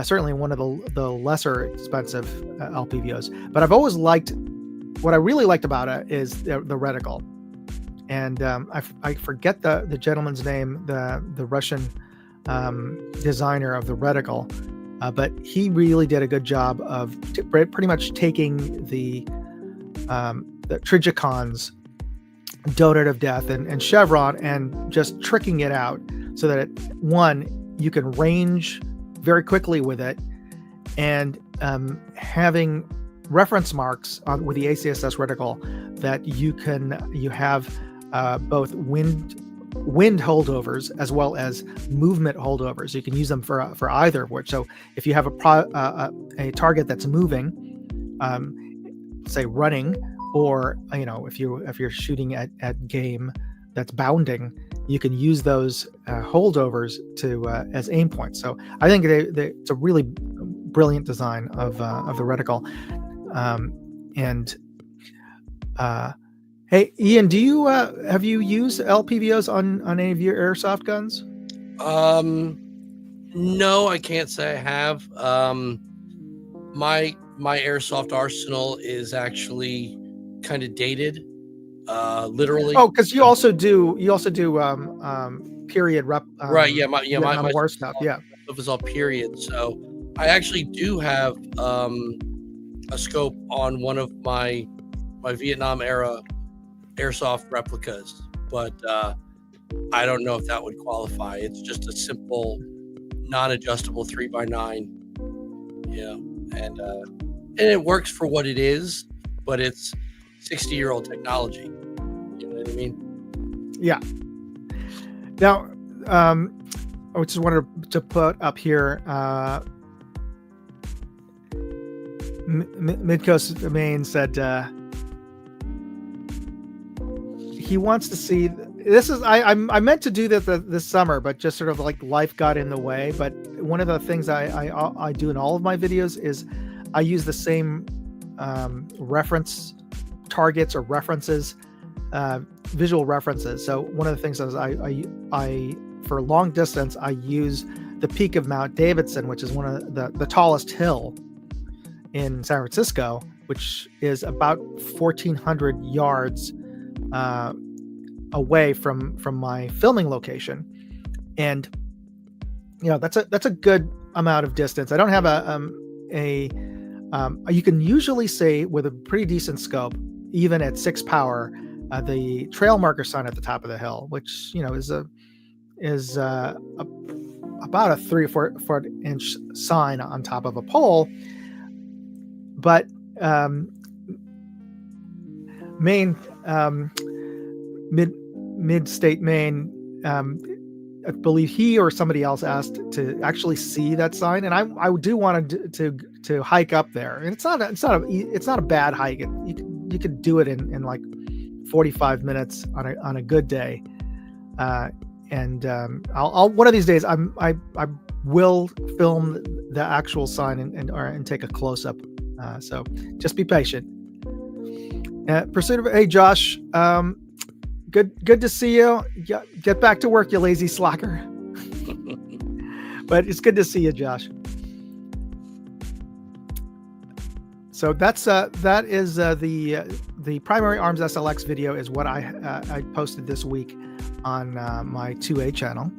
Certainly one of the lesser expensive LPVOs. But I've always liked, what I really liked about it is the reticle. And I forget the gentleman's name, the Russian designer of the reticle, but he really did a good job of pretty much taking the Trigicon's donut of death and chevron and just tricking it out so that you can range very quickly with it, and having reference marks with the ACSS reticle that you have both wind holdovers as well as movement holdovers. You can use them for either of which. So if you have a target that's moving, say running, or if you're shooting at game that's bounding, you can use those holdovers as aim points. So I think it's a really brilliant design of the reticle. Hey, Ian, have you used LPVOs on any of your airsoft guns? No, I can't say I have. My airsoft arsenal is actually kind of dated. Literally. Oh, because you also do period rep. Right. Yeah. My war stuff. Yeah. Stuff is all period. So I actually do have a scope on one of my Vietnam era airsoft replicas, but I don't know if that would qualify. It's just a simple, non-adjustable 3x9. And it works for what it is, but it's 60-year-old technology. You know what I mean? Yeah. Now, I just wanted to put up here, Midcoast Maine said he wants to see this. I meant to do this summer, but just sort of like life got in the way. But one of the things I do in all of my videos is I use the same reference targets or references, visual references. So one of the things is I for long distance I use the peak of Mount Davidson, which is one of the tallest hill in San Francisco, which is about 1,400 yards away from my filming location, and that's a good amount of distance. I don't have you can usually see with a pretty decent scope, even at 6 power, the trail marker sign at the top of the hill, which is about a 3 or 4 inch sign on top of a pole. But Maine, mid-state Maine, I believe he or somebody else asked to actually see that sign, and I do want to hike up there. And it's not a bad hike. You could do it in like 45 minutes on a good day. And I'll one of these days I will film the actual sign and take a close up. So just be patient. Pursuit of hey Josh, good to see you. Get back to work, you lazy slacker. But it's good to see you, Josh. So that is the Primary Arms SLX video is what I posted this week on my 2A channel,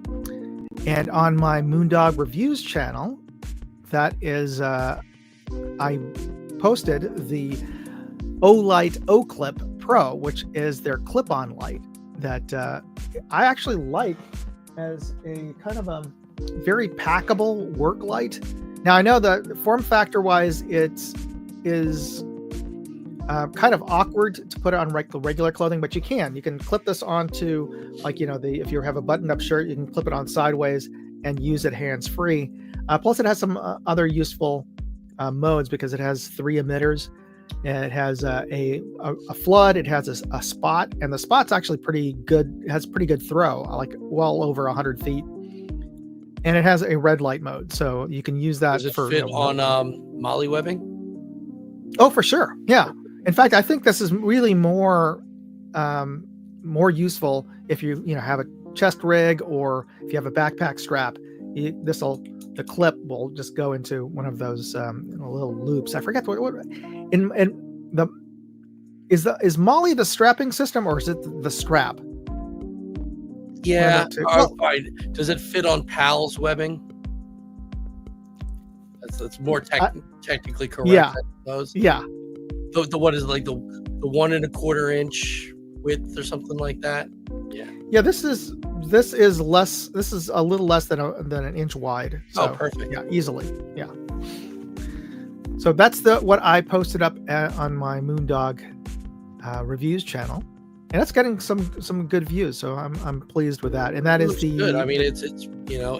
and on my Moondog Reviews channel, that is I posted the O-Light O-Clip Pro, which is their clip-on light that I actually like as a kind of a very packable work light. Now I know that form factor wise it is kind of awkward to put it on regular clothing, but you can clip this onto, like, if you have a buttoned up shirt, you can clip it on sideways and use it hands-free. Plus it has some other useful modes, because it has 3 emitters, and it has a flood, it has a spot, and the spot's actually pretty good. It has pretty good throw, like well over 100 feet. and it has a red light mode, so you can use that Does it for, fit on molly webbing? oh, for sure, yeah. In fact, I think this is really um, more useful if you know, have a chest rig, or if you have a backpack strap. The clip will just go into one of those little loops. I forget what in the is Molly the strapping system, or is it the strap? One of Yeah. the two. Well, Fine. Does it fit on PAL's webbing? That's more technically correct, yeah, I suppose. yeah. The what is it, like the 1.25 inch width or something like that? Yeah. Yeah, this is less. This is a little less than an inch wide. Oh, So perfect. yeah, easily. Yeah. So that's what I posted up on my Moondog reviews channel, and it's getting some good views. So I'm pleased with that. And that is Looks good. I mean, the it's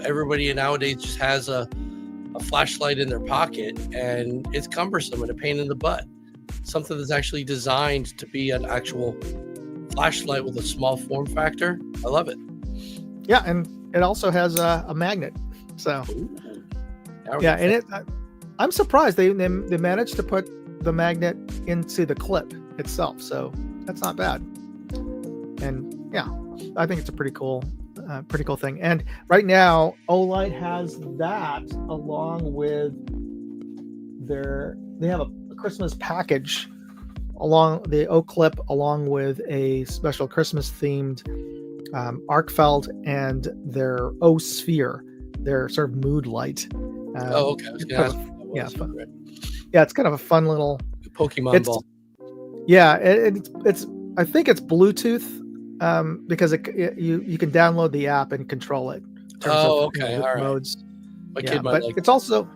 everybody nowadays just has a flashlight in their pocket, and it's cumbersome and a pain in the butt. Something that's actually designed to be an actual flashlight with a small form factor. I love it. yeah, and it also has a magnet. So Ooh, now we're yeah, getting and I'm surprised they managed to put the magnet into the clip itself. So that's not bad. And yeah, I think it's a pretty cool thing. And right now, Olight has that along with they have a Christmas package along the O clip, along with a special Christmas themed arc felt and their O sphere, their sort of mood light. Oh, okay. I was gonna ask what that yeah, was. fun. Right. Yeah, it's kind of a fun little Pokemon ball. Yeah, it's I think it's Bluetooth, because you can download the app and control it in terms Oh, of okay. the All right. modes. My Yeah, kid might but like. it's also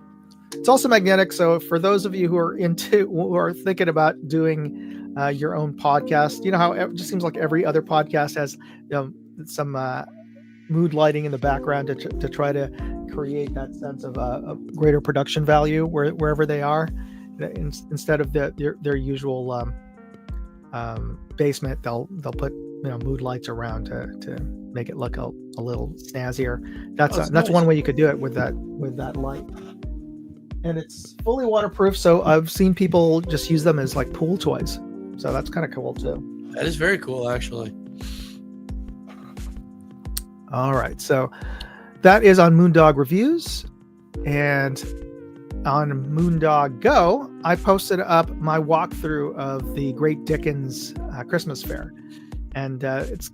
magnetic. So for those of you who are thinking about doing your own podcast, you know how it just seems like every other podcast has some mood lighting in the background to try to create that sense of a greater production value wherever they are, instead of their usual basement. They'll put mood lights around to make it look a little snazzier. That's nice. one way you could do it with that light. And it's fully waterproof, so I've seen people just use them as like pool toys. So that's kind of cool too. That is very cool, actually. All right, so that is on Moondog Reviews. And on Moondog Go, I posted up my walkthrough of the Great Dickens Christmas Fair. And it's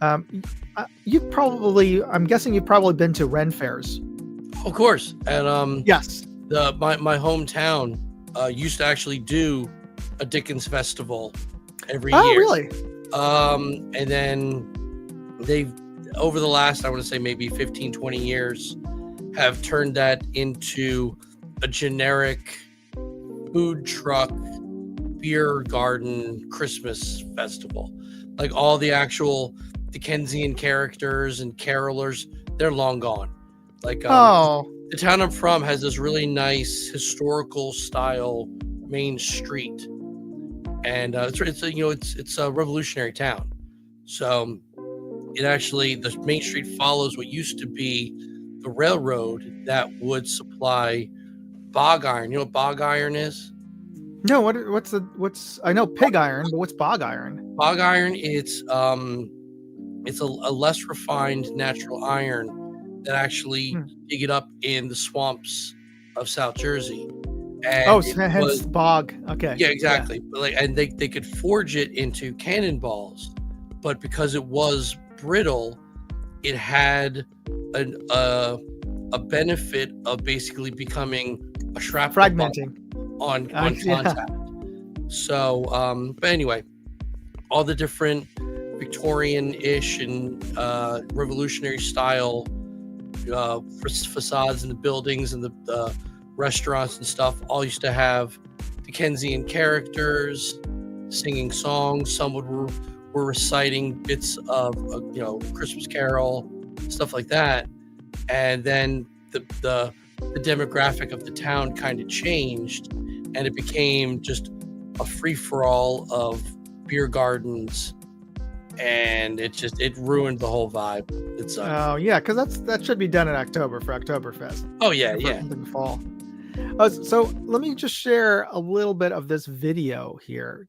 I'm guessing you've probably been to Ren fairs. Of course. And Yes. my hometown used to actually do a Dickens festival every year. Oh, really? And then they've, over the last, I want to say maybe 15, 20 years, have turned that into a generic food truck, beer garden Christmas festival. Like all the actual Dickensian characters and carolers, they're long gone. Like the town I'm from has this really nice historical style main street, and it's a revolutionary town. So it actually, the main street follows what used to be the railroad that would supply bog iron. You know what bog iron is? No, what's I know pig iron, but what's bog iron? Bog iron, it's a less refined natural iron that actually dig it up in the swamps of South Jersey. And hence bog. Okay. Yeah, exactly. Yeah. But and they could forge it into cannonballs, but because it was brittle, it had a benefit of basically becoming a shrapnel fragmenting on contact. So, but anyway, all the different Victorian-ish and revolutionary style facades in the buildings and the restaurants and stuff all used to have Dickensian characters singing songs. Some were reciting bits of Christmas Carol, stuff like that. And then the demographic of the town kind of changed, and it became just a free-for-all of beer gardens and it ruined the whole vibe. It sucked. Oh yeah, because that should be done in October for Oktoberfest, Oh yeah, for yeah. the fall. So let me just share a little bit of this video here,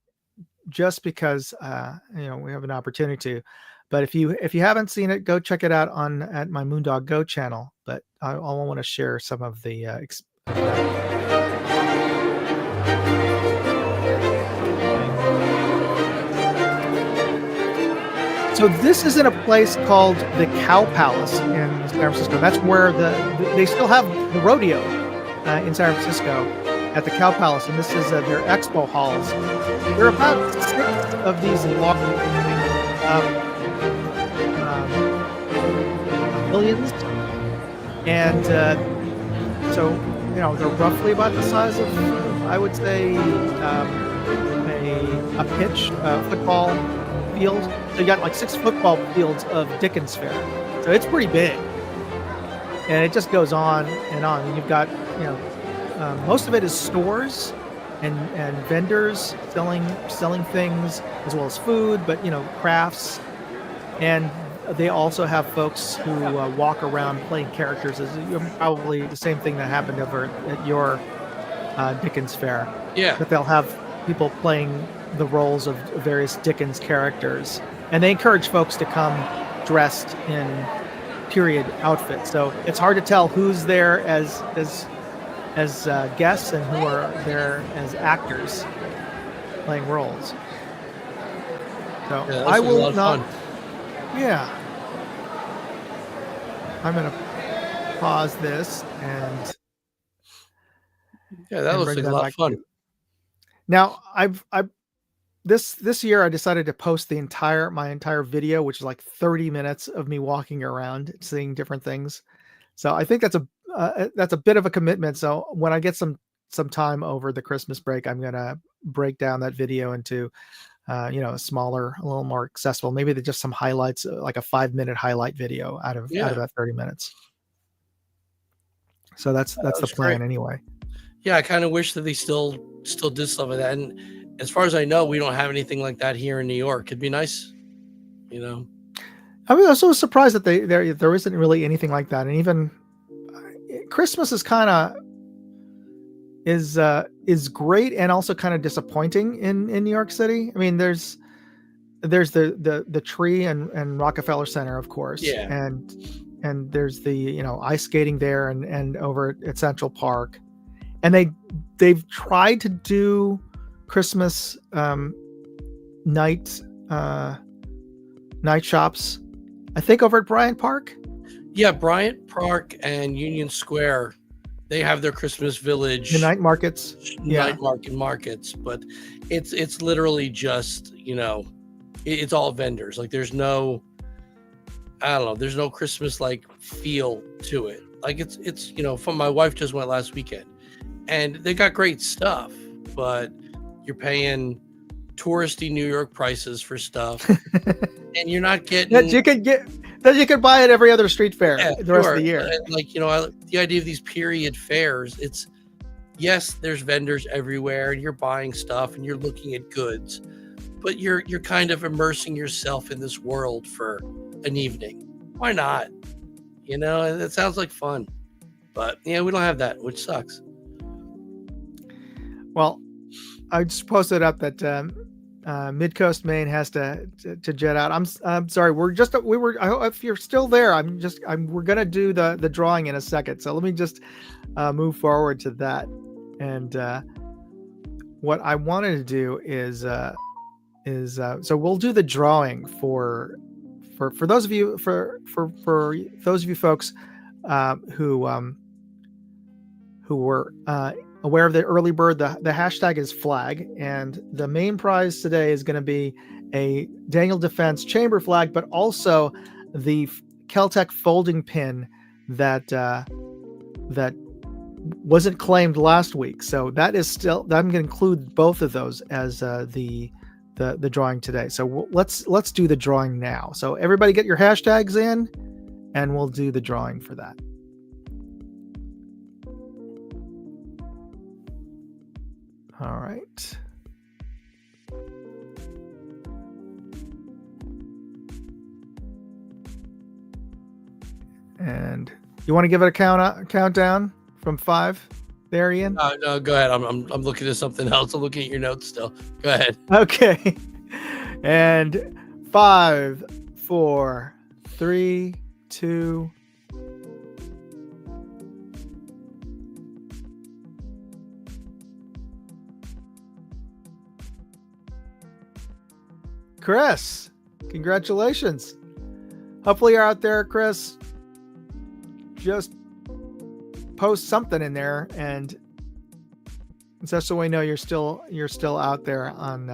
just because we have an opportunity to. But if you haven't seen it, go check it out at my Moondog Go channel. But I want to share some of the of that. So this is in a place called the Cow Palace in San Francisco. That's where they still have the rodeo in San Francisco at the Cow Palace, and this is their expo halls. There are about 6 of these large pavilions, and so they're roughly about the size of, I would say, a pitch football field. So you got like 6 football fields of Dickens Fair. So it's pretty big, and it just goes on and on. And you've got most of it is stores and vendors selling things, as well as food, but crafts. And they also have folks who walk around playing characters. As probably the same thing that happened over at your Dickens Fair. Yeah. But they'll have people playing the roles of various Dickens characters, and they encourage folks to come dressed in period outfits. So it's hard to tell who's there as guests and who are there as actors playing roles. So Yeah, I this was a lot will of not. fun. Yeah, I'm gonna pause this and Yeah, that looks bring like a that lot back of fun. to. Now I've this year I decided to post my entire video, which is like 30 minutes of me walking around seeing different things. So I think that's a bit of a commitment. So when I get some time over the Christmas break, I'm gonna break down that video into smaller, a little more accessible. Maybe just some highlights, like a 5-minute highlight video out of Yeah, that 30 minutes. So that's that the was great. plan anyway. Yeah, I kind of wish that they still did stuff like that. And as far as I know, we don't have anything like that here in New York. It'd be nice, you know. I was also surprised that there isn't really anything like that, and even Christmas is kind of is great and also kind of disappointing in New York City. I mean, there's the tree and Rockefeller Center, of course, Yeah. and there's the ice skating there and over at Central Park, and they've tried to do Christmas night shops, I think, over at Bryant Park. Yeah, Bryant Park and Union Square, they have their Christmas village, The night markets. night markets, but it's literally just it's all vendors. Like there's no, I don't know, there's no Christmas like feel to it. Like it's from, my wife just went last weekend, and they got great stuff, but you're paying touristy New York prices for stuff, and you're not getting that you could buy at every other street fair the rest of the year. And the idea of these period fairs, it's, yes, there's vendors everywhere, and you're buying stuff and you're looking at goods, but you're kind of immersing yourself in this world for an evening. Why not? And it sounds like fun, but yeah, we don't have that, which sucks. Well, I just posted up that Midcoast Maine has to jet out. I'm sorry. If you're still there, we're gonna do the drawing in a second. So let me just move forward to that. And what I wanted to do is so we'll do the drawing for those of you for those of you folks who were aware of the early bird. The hashtag is flag, and the main prize today is going to be a Daniel Defense chamber flag, but also the Keltec folding pin that wasn't claimed last week. So that is still, I'm going to include both of those as the drawing today. So let's do the drawing now. So everybody get your hashtags in, and we'll do the drawing for that. All right. And you want to give it a countdown from 5 there, Ian? No, go ahead. I'm looking at something else. I'm looking at your notes still. Go ahead. Okay. And 5, 4, 3, 2. Chris, congratulations. Hopefully you're out there, Chris. Just post something in there, and just so we know you're still out there on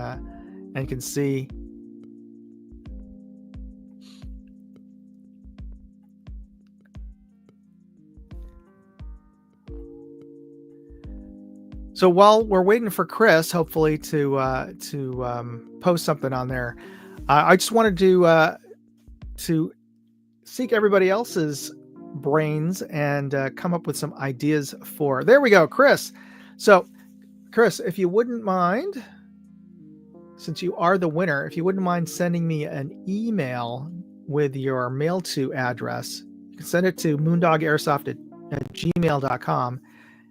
and can see. So while we're waiting for Chris, hopefully to post something on there, I just wanted to seek everybody else's brains and come up with some ideas for. There we go, Chris. So, Chris, if you wouldn't mind, since you are the winner, if you wouldn't mind sending me an email with your mail to address, you can send it to moondogairsoft@gmail.com.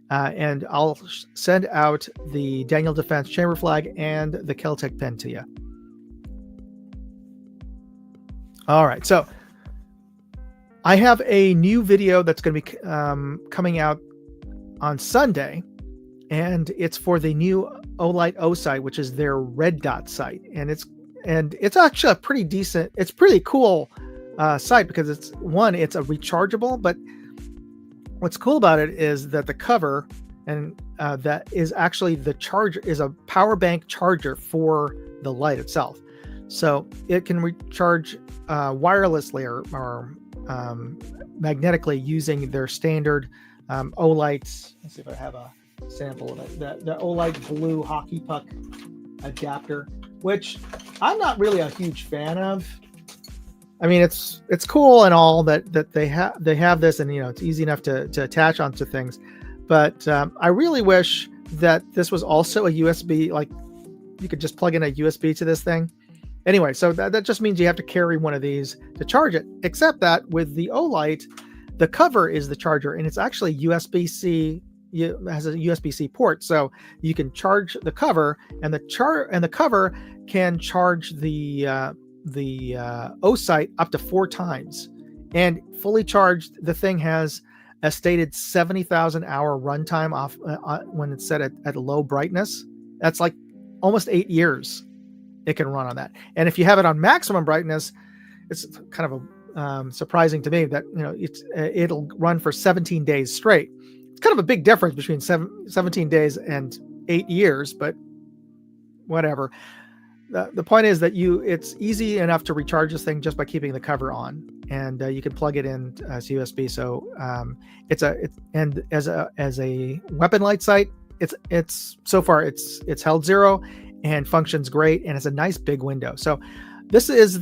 And I'll send out the Daniel Defense Chamber flag and the Keltec pin to you. All right. So I have a new video that's going to be coming out on Sunday, and it's for the new Olight O site, which is their red dot site. And it's actually a pretty decent, it's pretty cool site because it's a rechargeable, but what's cool about it is that the cover and that is actually the charger is a power bank charger for the light itself. So it can recharge wirelessly or magnetically using their standard Olight. Let's see if I have a sample of it. The Olight blue hockey puck adapter, which I'm not really a huge fan of. I mean, it's cool and all that they have this, and it's easy enough to attach onto things, but I really wish that this was also a USB, like you could just plug in a USB to this thing. Anyway, so that just means you have to carry one of these to charge it, except that with the Olight, the cover is the charger, and it's actually USB-C. It has a USB-C port, so you can charge the cover, and the cover can charge the O site up to 4 times, and fully charged, the thing has a stated 70,000 hour runtime off when it's set at low brightness. That's like almost 8 years it can run on that. And if you have it on maximum brightness, it's kind of surprising to me that it'll run for 17 days straight. It's kind of a big difference between 17 days and 8 years, but whatever. The point is that it's easy enough to recharge this thing just by keeping the cover on, and you can plug it in as USB. So and as a weapon light sight, it's so far it's held 0 and functions great, and it's a nice big window. So this is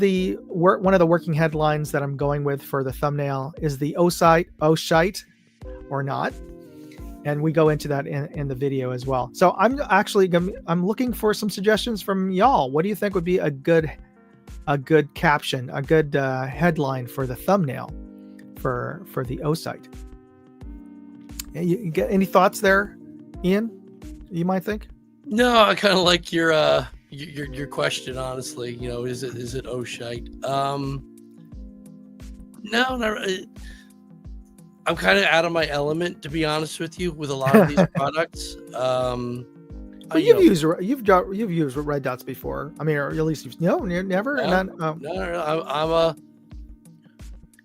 one of the working headlines that I'm going with for the thumbnail is the O-shite or not. And we go into that in the video as well. So I'm looking for some suggestions from y'all. What do you think would be a good caption, a good headline for the thumbnail for the O site? You get any thoughts there, Ian? You might think. No, I kind of like your question. Honestly, is it O-shite? No, not really. I'm kind of out of my element, to be honest with you, with a lot of these products. But you've used red dots before. I mean, or at least never. No,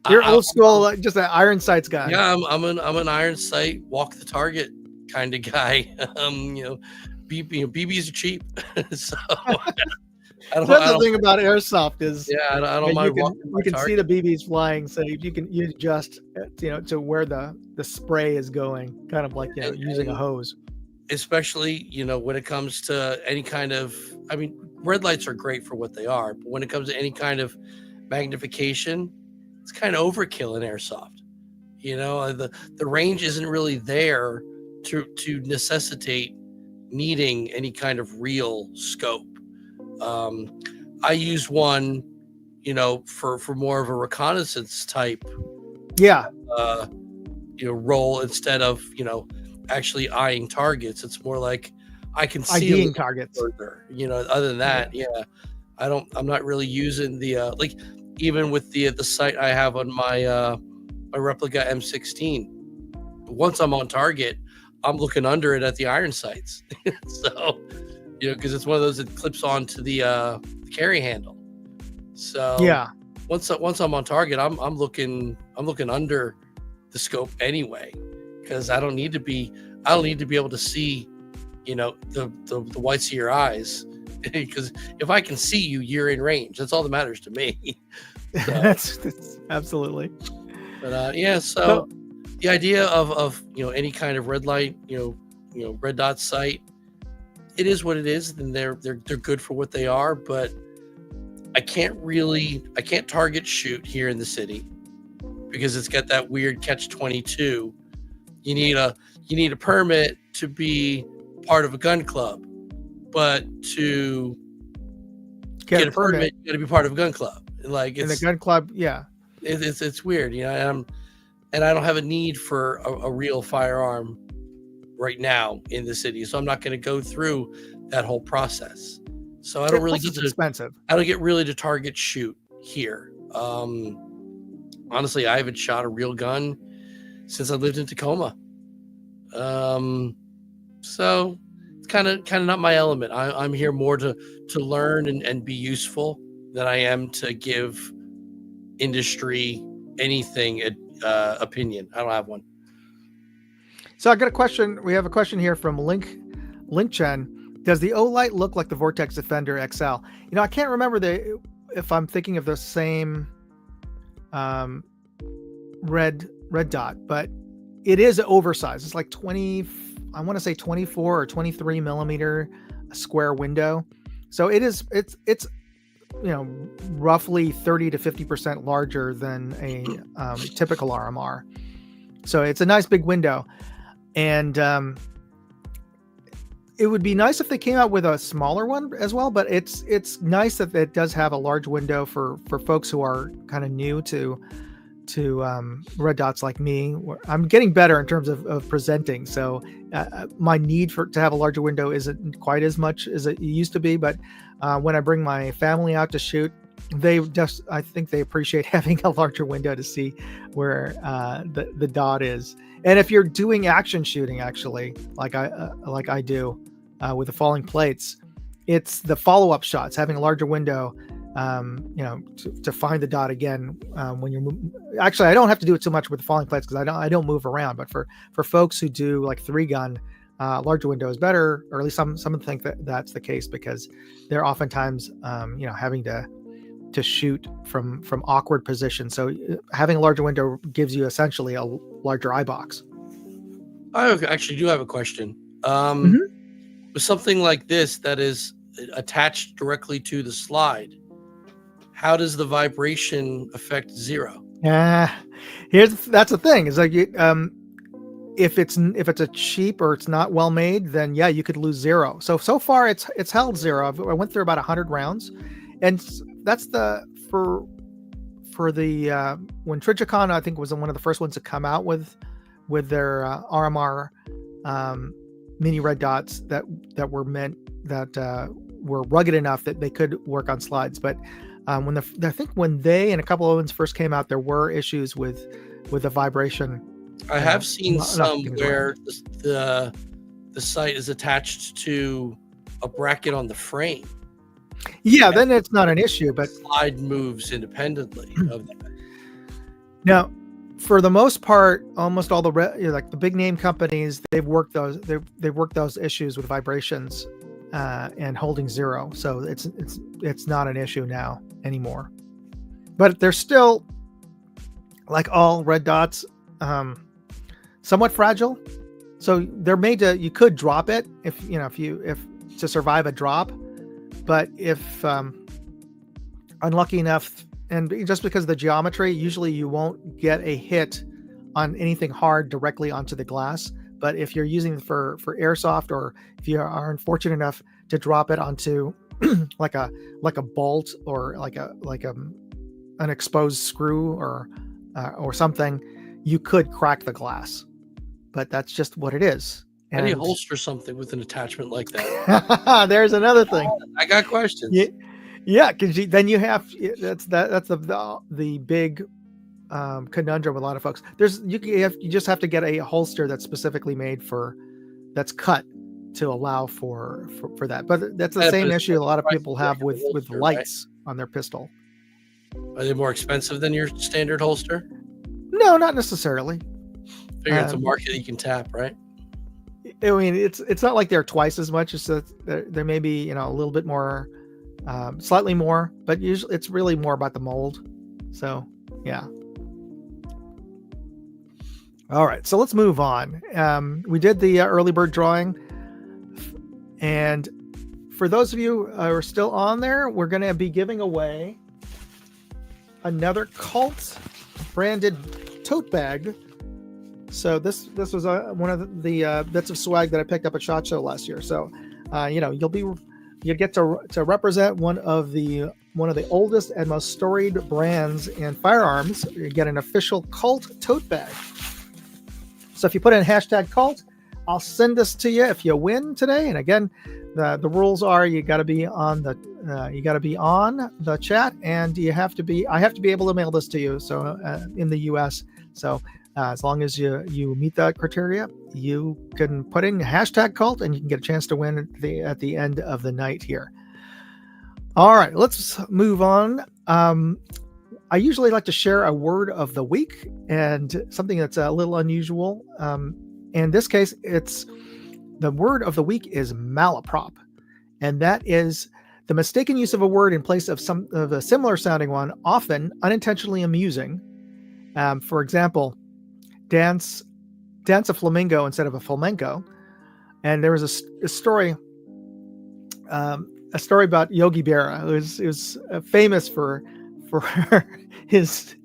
You're old school, just an iron sights guy. Yeah, I'm an iron sight, walk the target kind of guy. BBs are cheap, so. That's the thing about airsoft is I don't mind. You can see the BBs flying, so you adjust to where the spray is going, kind of like using a hose. Especially when it comes to any kind of, I mean, red lights are great for what they are, but when it comes to any kind of magnification, it's kind of overkill in airsoft. The range isn't really there to necessitate needing any kind of real scope. I use one, for more of a reconnaissance type Yeah, uh, roll instead of actually eyeing targets. It's more like I can see a IDing little targets. further. Other than Yeah. that, yeah, I'm not really using the like even with the sight I have on my replica M16. Once I'm on target, I'm looking under it at the iron sights. So, because it's one of those that clips onto the carry handle. So Yeah. once I'm on target, I'm looking under the scope anyway, because I don't need to be able to see, the whites of your eyes, because if I can see you, you're in range. That's all that matters to me. So, That's absolutely. but yeah, so So the idea of any kind of red light, red dot sight, it is what it is, and they're good for what they are. But I can't target shoot here in the city because it's got that weird catch 22. You need a permit to be part of a gun club, but to get get a a permit, permit you got to be part of a gun club. Like in the gun club. Yeah. it's weird, and I don't have a need for a real firearm right now in the city, so I'm not going to go through that whole process. So Yeah, plus it's expensive. I don't get really to target shoot here. Honestly, I haven't shot a real gun since I lived in Tacoma. So it's kind of not my element. I'm here more to learn and be useful than I am to give industry anything opinion. I don't have one. So I got a question. We have a question here from Link Chen. Does the Olight look like the Vortex Defender XL? I can't remember if I'm thinking of the same um, red dot, but it is oversized. It's like 20. I want to say 24 or 23 millimeter square window. So it's roughly 30 to 50% larger than a typical RMR. So it's a nice big window. And it would be nice if they came out with a smaller one as well, but it's nice that it does have a large window for folks who are kind of new to red dots like me. I'm getting better in terms of presenting, so my need to have a larger window isn't quite as much as it used to be. But when I bring my family out to shoot, I think they appreciate having a larger window to see where the dot is. And if you're doing action shooting, actually, like I do with the falling plates, it's the follow-up shots, having a larger window, to find the dot again when you're actually, I don't have to do it so much with the falling plates because I don't move around. But for folks who do like 3-gun, larger window is better, or at least some think that's the case, because they're oftentimes having to shoot from awkward positions. So having a larger window gives you essentially a larger eye box. I actually do have a question. With something like this that is attached directly to the slide, how does the vibration affect zero? That's the thing. It's like if it's a cheap or it's not well made, then yeah, you could lose zero. So far it's held zero. I went through about 100 rounds, and that's for the when Trijicon, I think, was one of the first ones to come out with their RMR mini red dots that were meant that were rugged enough that they could work on slides. But I think when they and a couple of ones first came out, there were issues with the vibration. I have seen some where the sight is attached to a bracket on the frame. Yeah, then it's not an issue, but slide moves independently of that. Now, for the most part, almost all like the big name companies, they've worked those issues with vibrations and holding zero. So it's not an issue now anymore. But they're still, like all red dots, somewhat fragile. So they're made to, you could drop it if to survive a drop. But if unlucky enough, and just because of the geometry, usually you won't get a hit on anything hard directly onto the glass. But if you're using it for airsoft, or if you are unfortunate enough to drop it onto like a bolt, or like an exposed screw, or or something, you could crack the glass. But that's just what it is. How do you And holster something with an attachment like that? there's another thing. I got questions. Yeah, yeah, because then you have that's the big conundrum with a lot of folks. You just have to get a holster that's specifically made that's cut to allow for that. But that's the same issue a lot of people have with lights on their pistol. Are they more expensive than your standard holster? No, not necessarily. Figure it's a market that you can tap, right? I mean, it's not like they're twice as much. It's there may be a little bit more, slightly more, but usually it's really more about the mold. So yeah. All right, so let's move on. We did the early bird drawing, and for those of you who are still on there, we're going to be giving away another Cult branded tote bag. So this was one of the bits of swag that I picked up at SHOT Show last year. So you get to represent one of the oldest and most storied brands in firearms. You get an official Cult tote bag. So if you put in hashtag Cult, I'll send this to you if you win today. And again, the rules are you got to be on the chat, and I have to be able to mail this to you. So in the U.S. So as long as you meet that criteria, you can put in hashtag Cult, and you can get a chance to win at the end of the night here. All right, let's move on. I usually like to share a word of the week and something that's a little unusual. In this case, the word of the week is malaprop, and that is the mistaken use of a word in place of a similar sounding one, often unintentionally amusing. For example, dance a flamingo instead of a flamenco. And there was a story about Yogi Berra, who was famous for his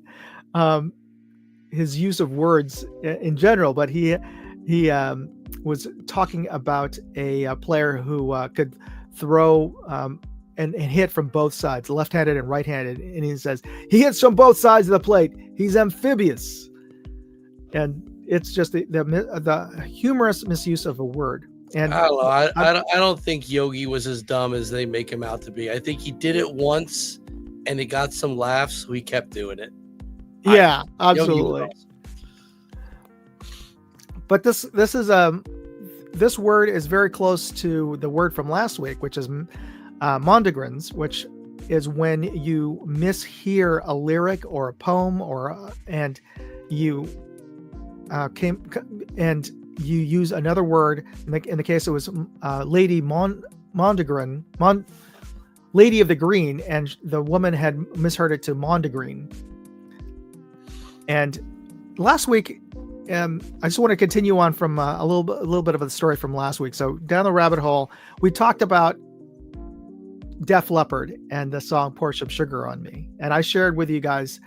use of words in general, but he was talking about a player who could throw and hit from both sides, left-handed and right-handed, and he says he hits from both sides of the plate. He's amphibious, and it's just the humorous misuse of a word. And I don't think Yogi was as dumb as they make him out to be. I think he did it once, and it got some laughs, so he kept doing it. Yeah, absolutely. But this word is very close to the word from last week, which is mondegrins, which is when you mishear a lyric or a poem, and you you use another word. In the case, it was Lady Mondegrin, Lady of the Green, and the woman had misheard it to Mondegreen. And last week, I just want to continue on from a little bit of the story from last week. So down the rabbit hole, we talked about Def Leppard and the song "Pour Some Sugar on Me," and I shared with you guys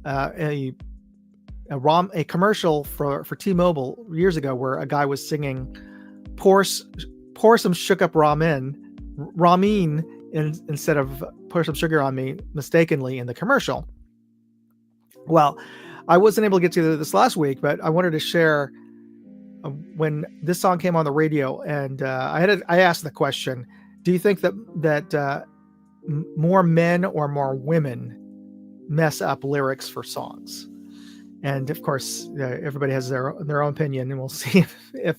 a commercial for T-Mobile years ago where a guy was singing "Pour some shook up ramen," instead of "Pour some sugar on me" mistakenly in the commercial. Well, I wasn't able to get to this last week, but I wanted to share when this song came on the radio, and I asked the question: do you think that more men or more women mess up lyrics for songs? And of course, everybody has their own opinion, and we'll see if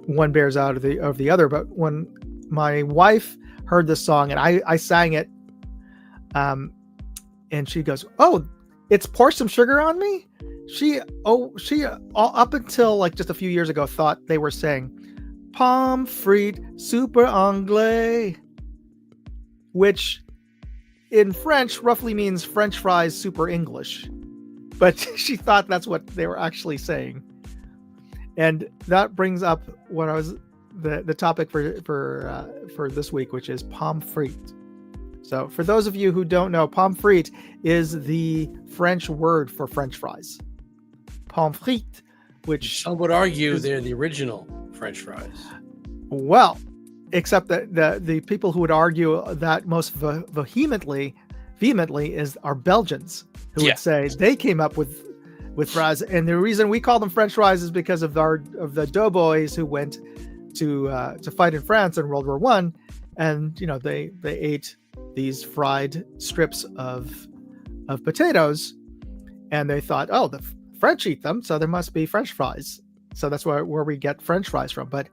one bears out of the other. But when my wife heard this song and I sang it, and she goes, "Oh, it's Pour Some Sugar on Me." She up until like just a few years ago thought they were saying "Pomme frite super anglais," which in French roughly means French fries super English, but she thought that's what they were actually saying. And that brings up what the topic for this week, which is pomme frite. So for those of you who don't know, pomme frite is the French word for French fries. Pomme frite, which some would argue they're the original French fries. Well, except that the people who would argue that most vehemently vehemently are Belgians, who Yeah. would say they came up with fries, and the reason we call them French fries is because of the doughboys who went to fight in France in World War One, and they ate these fried strips of potatoes, and they thought, oh, the French eat them, so there must be French fries. So that's where we get French fries from. But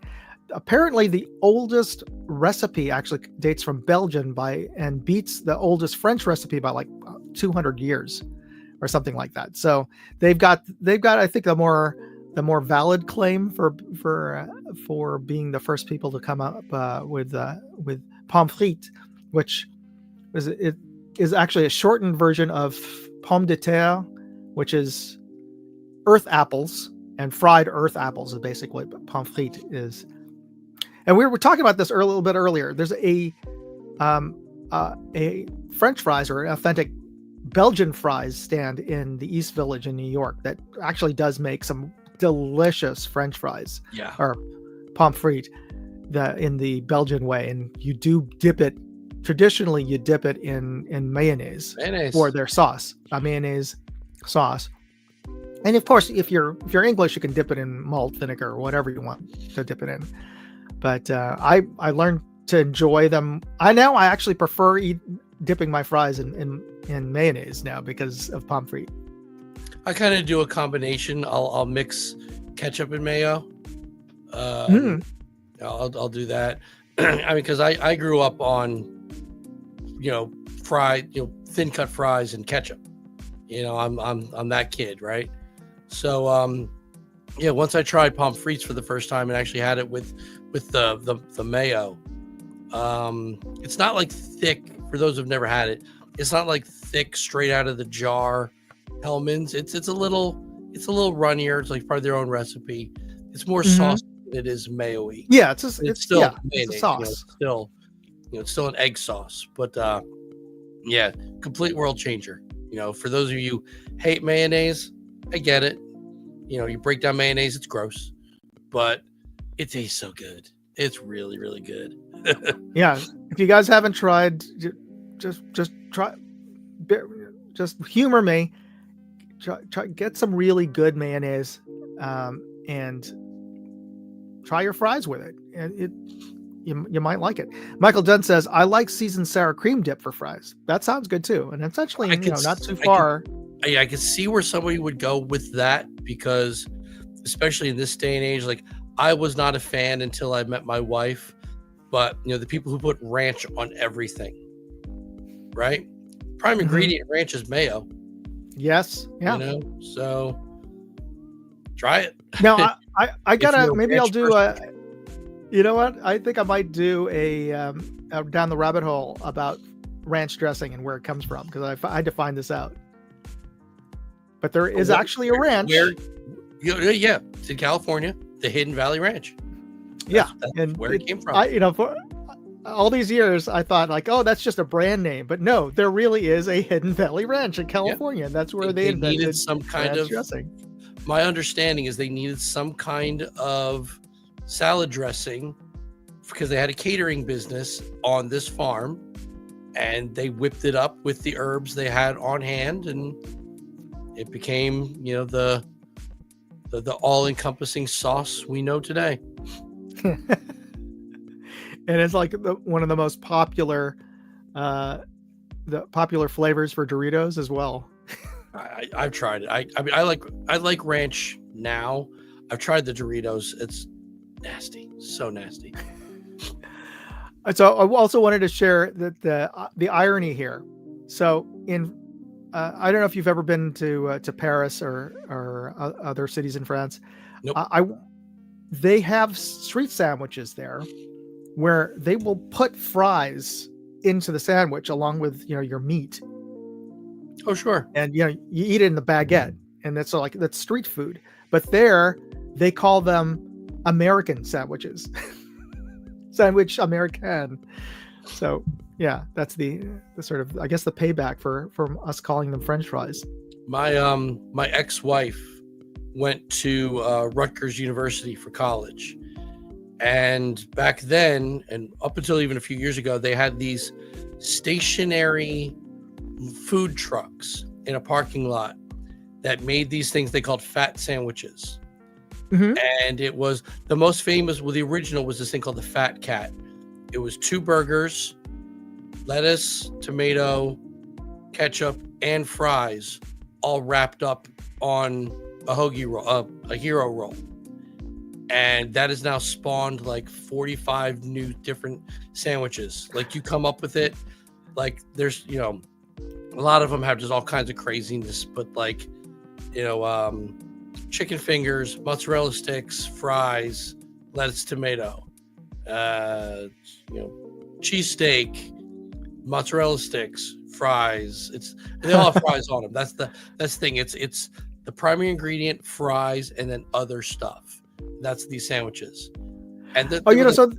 apparently, the oldest recipe actually dates from Belgium and beats the oldest French recipe by like 200 years or something like that. So they've got I think the more valid claim for being the first people to come up with pommes frites, which is actually a shortened version of pomme de terre, which is earth apples, and fried earth apples is basically what pommes frites is. And we were talking about this a little bit earlier. There's a French fries, or an authentic Belgian fries stand in the East Village in New York that actually does make some delicious French fries, Yeah. or pommes frites, in the Belgian way. And you do dip it. Traditionally, you dip it in mayonnaise for their sauce, a mayonnaise sauce. And of course, if you're English, you can dip it in malt vinegar or whatever you want to dip it in. But I learned to enjoy them. I actually prefer dipping my fries in mayonnaise now because of pommes frites. I kind of do a combination. I'll mix ketchup and mayo. I'll do that. I mean, because I grew up on fried, thin cut fries and ketchup. I'm that kid, right? So once I tried pommes frites for the first time and actually had it with the mayo, it's not like thick. For those who've never had it, it's not like thick straight out of the jar Hellman's. It's a little runnier. It's like part of their own recipe. It's more sauce than it is mayo-y. Yeah, it's still it's a sauce. It's still an egg sauce, but complete world changer. For those of you who hate mayonnaise, I get it. You break down mayonnaise, it's gross, but it tastes so good. It's really, really good. Yeah, if you guys haven't tried, just try. Just humor me. Try get some really good mayonnaise, and try your fries with it. And you might like it. Michael Dunn says, I like seasoned sour cream dip for fries. That sounds good too. And it's actually not too far. I could see where somebody would go with that, because especially in this day and age, like, I was not a fan until I met my wife, but the people who put ranch on everything, right? Prime ingredient ranch is mayo. Yes. Yeah. So try it. Now I gotta, maybe I'll do you know what? I think I might do a down the rabbit hole about ranch dressing and where it comes from, because I had to find this out. But there is actually a ranch. Yeah, it's in California, the Hidden Valley Ranch. That's and where it came from. For all these years, I thought like, oh, that's just a brand name. But no, there really is a Hidden Valley Ranch in California. And that's where they invented needed some kind of dressing. My understanding is they needed some kind of salad dressing because they had a catering business on this farm, and they whipped it up with the herbs they had on hand, and it became, the all-encompassing sauce we know today. And it's like one of the most popular, the popular flavors for Doritos as well. I've tried it. I mean, I like ranch now. I've tried the Doritos. It's nasty, so nasty. So I also wanted to share that the irony here. So I don't know if you've ever been to Paris or other cities in France. Nope. They have street sandwiches there where they will put fries into the sandwich along with your meat. Oh, sure. And you eat it in the baguette, and that's street food. But there they call them American sandwiches. Sandwich American. So yeah, that's the sort of, I guess, the payback for us calling them French fries. My ex-wife went to Rutgers University for college, and back then, and up until even a few years ago, they had these stationary food trucks in a parking lot that made these things they called fat sandwiches. Mhm. And it was the most famous. Well, the original was this thing called the Fat Cat. It was 2 burgers, lettuce, tomato, ketchup, and fries, all wrapped up on a hoagie roll, a hero roll. And that has now spawned like 45 new different sandwiches. Like you come up with it, like there's, a lot of them have just all kinds of craziness, but like, chicken fingers, mozzarella sticks, fries, lettuce, tomato, cheesesteak, mozzarella sticks, fries. They all have fries on them. That's the thing. It's the primary ingredient, fries, and then other stuff. That's these sandwiches. And so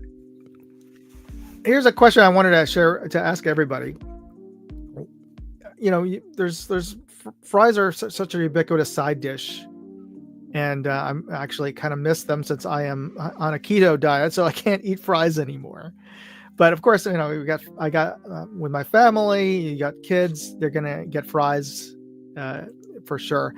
here's a question I wanted to ask everybody. There's fries are such a ubiquitous side dish, and I'm actually kind of miss them since I am on a keto diet, so I can't eat fries anymore. But of course, I got with my family, you got kids, they're gonna get fries for sure.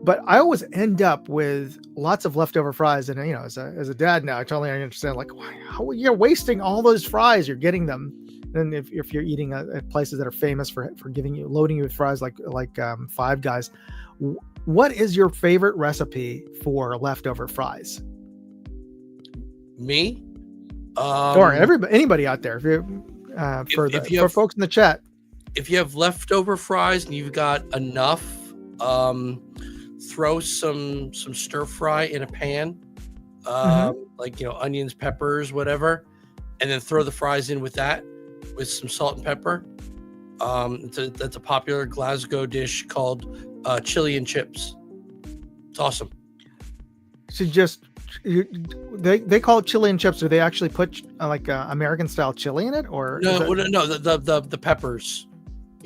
But I always end up with lots of leftover fries, and as a dad now, I totally understand like how you're wasting all those fries. You're getting them, and if you're eating at places that are famous for loading you with fries like Five Guys, what is your favorite recipe for leftover fries? Me, or anybody out there, for folks in the chat, if you have leftover fries and you've got enough, throw some stir fry in a pan, like onions, peppers, whatever, and then throw the fries in with that, with some salt and pepper. That's a popular Glasgow dish called chili and chips. It's awesome. So they call it chili and chips. Do they actually put American style chili in it, or no? The peppers.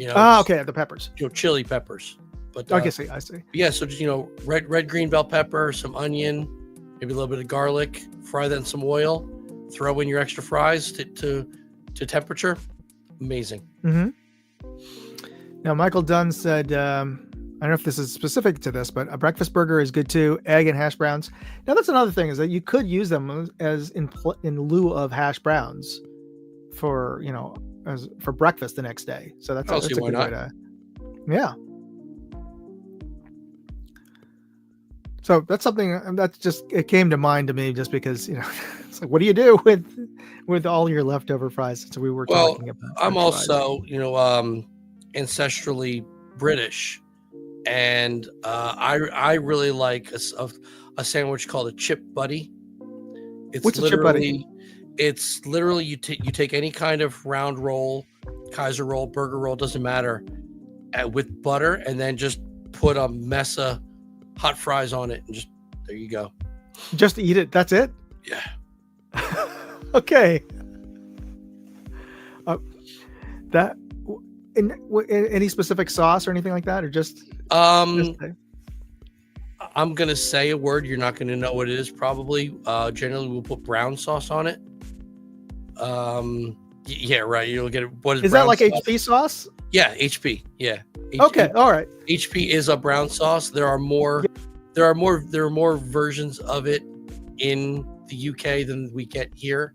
Okay, the peppers. Chili peppers. But I see. Yeah, so just red green bell pepper, some onion, maybe a little bit of garlic. Fry that in some oil. Throw in your extra fries to temperature. Amazing. Mm-hmm. Now, Michael Dunn said, I don't know if this is specific to this, but a breakfast burger is good too. Egg and hash browns. Now, that's another thing, is that you could use them as in lieu of hash browns for breakfast the next day. So that's a good way to. Yeah. So that's something it came to mind to me just because, it's like, what do you do with all your leftover fries? So we were talking about. I'm also, ancestrally British, and I really like a sandwich called a chip buddy. What's a chip buddy? It's literally you take any kind of round roll, Kaiser roll, burger roll, doesn't matter, with butter, and then just put a mess of hot fries on it, and just there you go. Just eat it. That's it. Yeah. Okay. Any specific sauce or anything like that, or just? I'm gonna say a word. You're not gonna know what it is. Probably. Generally, we'll put brown sauce on it. Yeah, right. You'll get it. What is that like sauce? HP sauce? Yeah, HP. Yeah. Okay. All right. HP is a brown sauce. There are more versions of it in the UK than we get here.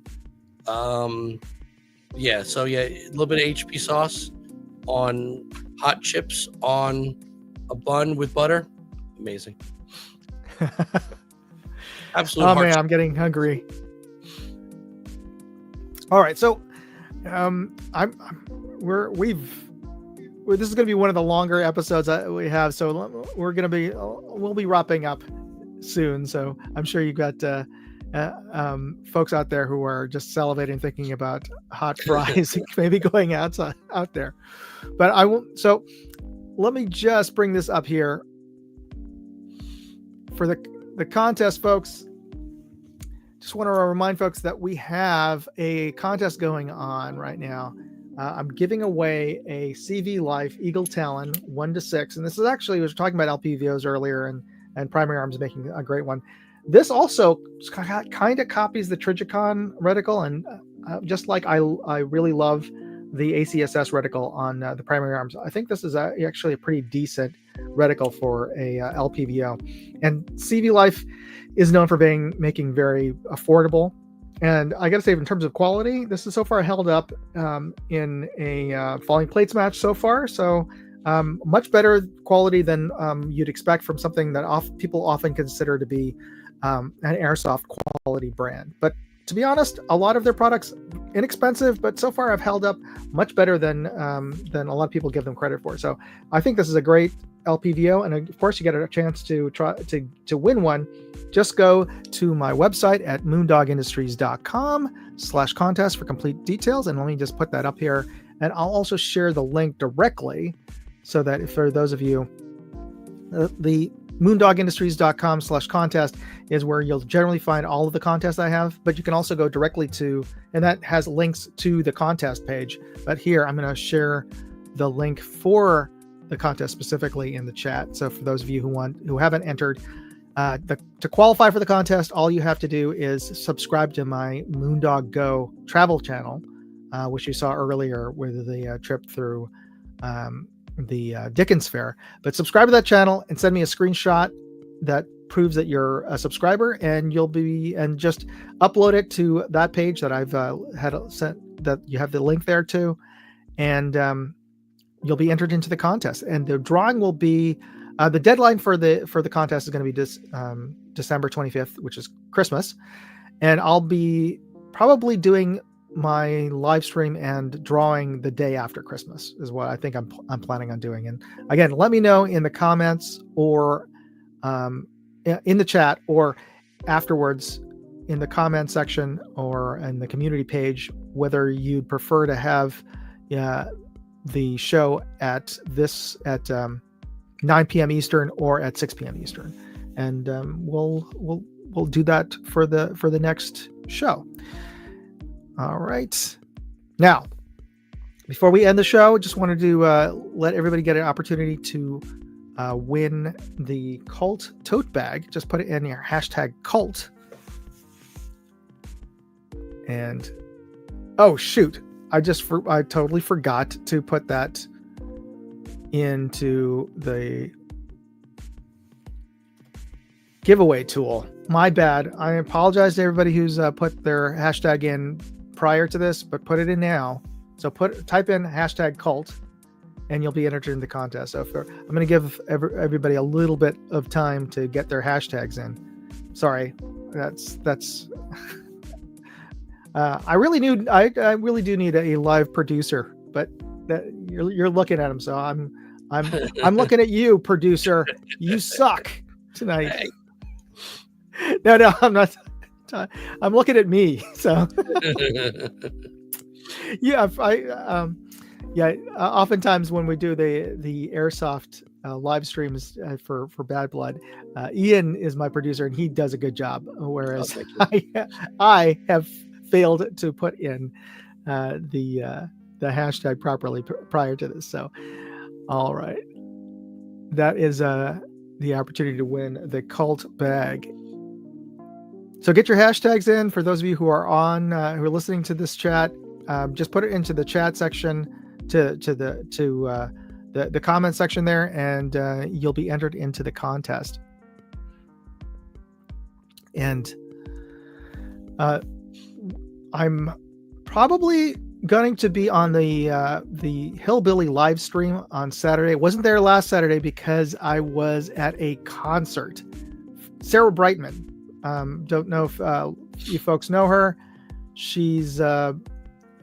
Yeah. So yeah, a little bit of HP sauce on hot chips on a bun with butter. Amazing. Absolutely. Oh man, I'm getting hungry. All right, so this is going to be one of the longer episodes that we have, so we'll be wrapping up soon. So I'm sure you've got folks out there who are just salivating thinking about hot fries, maybe going out there. But I won't. So let me just bring this up here for the contest, folks. Just want to remind folks that we have a contest going on right now. I'm giving away a CV Life Eagle Talon 1-6, and this is actually, we were talking about LPVOs earlier, and Primary Arms making a great one. This also kind of copies the Trigicon reticle, and just like I really love the ACSS reticle on the primary arms. I think this is actually a pretty decent reticle for a LPVO. And CV Life is known for making very affordable. And I got to say, in terms of quality, this is so far held up in a falling plates match so far. So much better quality than you'd expect from something that people often consider to be an airsoft quality brand. But to be honest, a lot of their products inexpensive, but so far have held up much better than a lot of people give them credit for. So I think this is a great LPVO, and of course you get a chance to try to win one. Just go to my website at moondogindustries.com/contest for complete details, and let me just put that up here, and I'll also share the link directly so that for those of you, the moondogindustries.com/contest is where you'll generally find all of the contests I have, but you can also go directly to, and that has links to the contest page. But here I'm going to share the link for the contest specifically in the chat. So for those of you who haven't entered, to qualify for the contest, all you have to do is subscribe to my Moondog Go travel channel, which you saw earlier with the trip through the Dickens Fair. But subscribe to that channel and send me a screenshot that proves that you're a subscriber, and just upload it to that page that I've had sent, that you have the link there to, and you'll be entered into the contest. And the drawing will be the deadline for the contest is going to be December 25th, which is Christmas, and I'll be probably doing my live stream and drawing the day after Christmas is what I think I'm planning on doing. And again, let me know in the comments or in the chat or afterwards in the comment section or in the community page whether you'd prefer to have the show at 9 p.m. Eastern or at 6 p.m. Eastern, and we'll do that for the next show. All right. Now, before we end the show, just wanted to let everybody get an opportunity to win the Cult tote bag. Just put it in your hashtag Cult. And oh shoot, I totally forgot to put that into the giveaway tool. My bad. I apologize to everybody who's put their hashtag in prior to this, but put it in now. So type in hashtag Cult and you'll be entered in the contest. So I'm going to give everybody a little bit of time to get their hashtags in. Sorry, that's I really do need a live producer, but you're looking at him, so I'm looking at you, producer. You suck tonight. Hey. No, I'm not. I'm looking at me. So yeah, oftentimes when we do the airsoft live streams for Bad Blood, Ian is my producer and he does a good job, whereas I have failed to put in the hashtag properly prior to this. So all right, that is the opportunity to win the Cult bag. So get your hashtags in. For those of you who are who are listening to this chat, just put it into the chat section to the comment section there, and you'll be entered into the contest. And I'm probably going to be on the Hillbilly live stream on Saturday. I wasn't there last Saturday because I was at a concert. Sarah Brightman. Don't know if you folks know her. She's a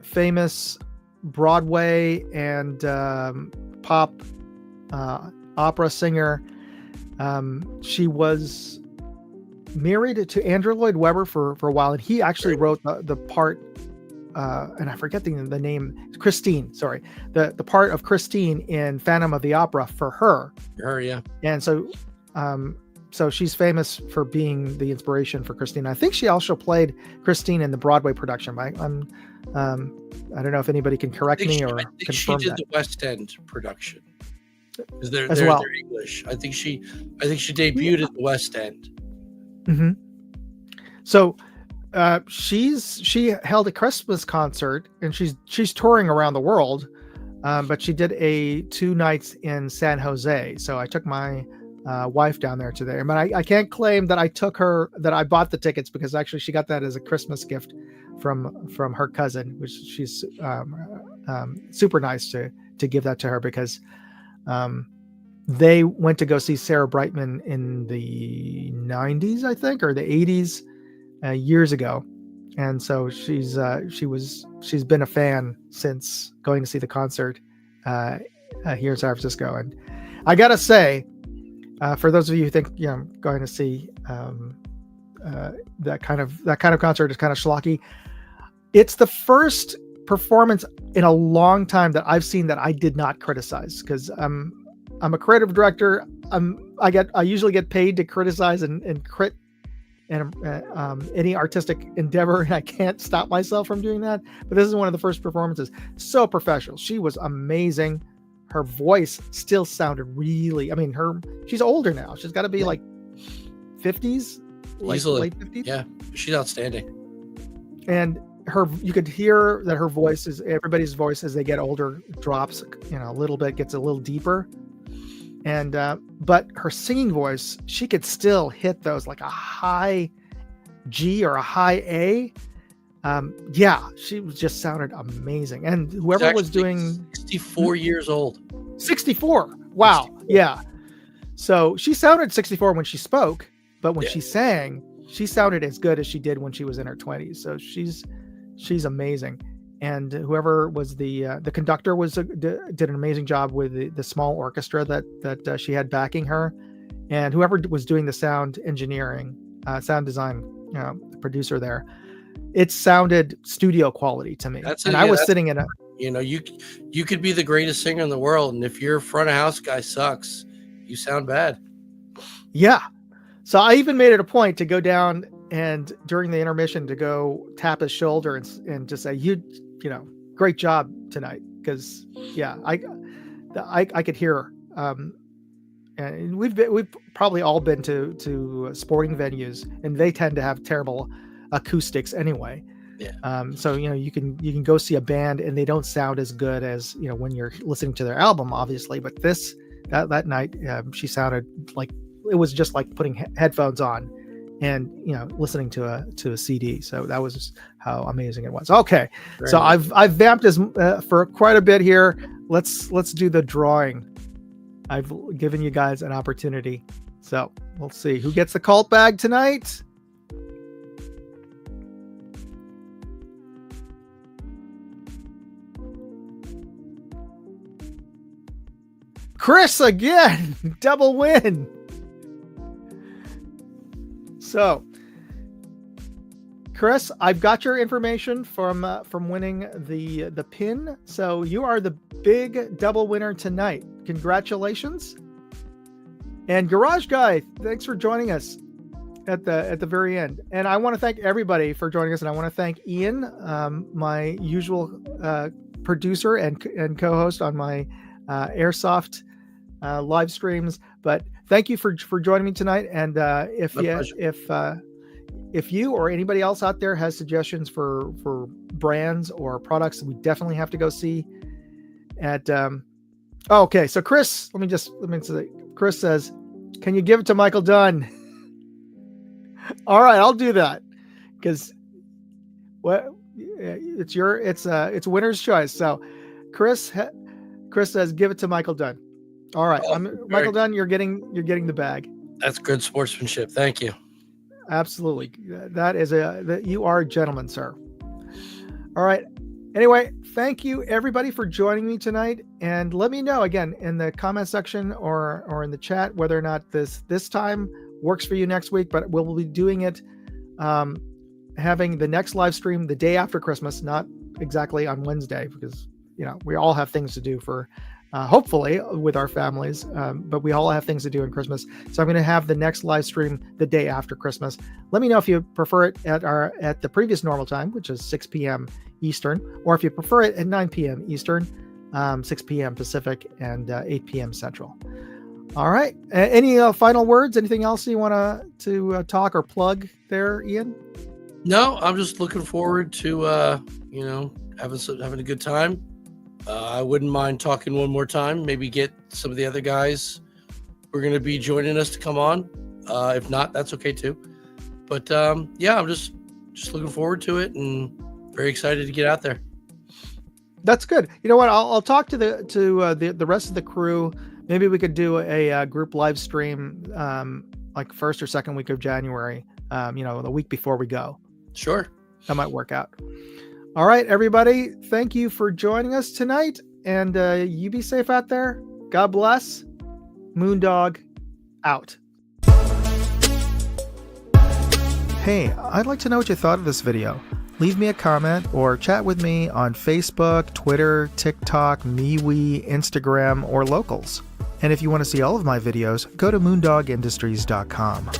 famous Broadway and pop opera singer. She was married to Andrew Lloyd Webber for a while, and he actually wrote the part, and I forget the name, Christine, sorry, the part of Christine in Phantom of the Opera for her. Yeah. And so she's famous for being the inspiration for Christine. I think she also played Christine in the Broadway production. I don't know if anybody can correct me or confirm that. She did the West End production. They're English. I think she debuted at the West End. Mm-hmm. So She held a Christmas concert, and she's touring around the world. But she did 2 nights in San Jose. So I took my wife down there today. But I can't claim that I bought the tickets, because actually she got that as a Christmas gift from her cousin, which she's super nice to give that to her, because they went to go see Sarah Brightman in the 90s, I think, or the 80s, years ago. And so she's been a fan since going to see the concert here in San Francisco. And I gotta say, for those of you who think going to see that kind of concert is kind of schlocky, it's the first performance in a long time that I've seen that I did not criticize, because I'm a creative director. I usually get paid to criticize and crit and any artistic endeavor, and I can't stop myself from doing that. But this is one of the first performances. So professional. She was amazing. Her voice still sounded really, she's older now. She's got to be like 50s, like Easily. late 50s. Yeah, she's outstanding. And you could hear that her voice everybody's voice as they get older drops, a little bit, gets a little deeper. And but her singing voice, she could still hit those like a high G or a high A. She just sounded amazing. And whoever was doing 64 years old. 64. Wow. 64. Yeah. So she sounded 64 when she spoke, but when she sang, she sounded as good as she did when she was in her 20s. So she's amazing. And whoever was the conductor did an amazing job with the small orchestra that she had backing her, and whoever was doing the sound engineering, sound design, the producer there, it sounded studio quality to me. I was sitting in a, you could be the greatest singer in the world, and if your front of house guy sucks, you sound bad. Yeah. So I even made it a point to go down and during the intermission to go tap his shoulder and just say, great job tonight. Because I could hear her. And we've probably all been to sporting venues, and they tend to have terrible acoustics anyway. Yeah. So you can go see a band and they don't sound as good as when you're listening to their album, obviously. But that night, she sounded like it was just like putting headphones on and listening to a CD. So that was just how amazing it was. Okay, right. So I've vamped for quite a bit here. Let's do the drawing. I've given you guys an opportunity, so we'll see who gets the cult bag tonight. Chris again, double win. So, Chris, I've got your information from winning the pin. So you are the big double winner tonight. Congratulations! And Garage Guy, thanks for joining us at the very end. And I want to thank everybody for joining us. And I want to thank Ian, my usual producer and co-host on my Airsoft live streams. But thank you for joining me tonight. And if you or anybody else out there has suggestions for brands or products, we definitely have to go see at. Okay, so Chris, let me say, Chris says, "Can you give it to Michael Dunn?" All right, I'll do that because it's winner's choice. So Chris says, "Give it to Michael Dunn." All right, Michael Dunn, you're getting the bag. That's good sportsmanship. Thank you. Absolutely, you are a gentleman, sir. All right. Anyway, thank you everybody for joining me tonight, and let me know again in the comment section or in the chat whether or not this time works for you next week. But we'll be doing it, having the next live stream the day after Christmas, not exactly on Wednesday, because we all have things to do for. Hopefully with our families, but we all have things to do in Christmas. So I'm going to have the next live stream the day after Christmas. Let me know if you prefer it at the previous normal time, which is 6 p.m. Eastern, or if you prefer it at 9 p.m. Eastern, 6 p.m. Pacific, and 8 p.m. Central. All right. Any final words? Anything else you want to talk or plug there, Ian? No, I'm just looking forward to having a good time. I wouldn't mind talking one more time. Maybe get some of the other guys who are going to be joining us to come on. If not, that's okay too. But yeah, I'm just looking forward to it and very excited to get out there. That's good. You know what? I'll talk to the rest of the crew. Maybe we could do a group live stream, like first or second week of January. The week before we go. Sure. That might work out. All right, everybody. Thank you for joining us tonight, and you be safe out there. God bless. Moondog out. Hey, I'd like to know what you thought of this video. Leave me a comment or chat with me on Facebook, Twitter, TikTok, MeWe, Instagram, or Locals. And if you want to see all of my videos, go to moondogindustries.com.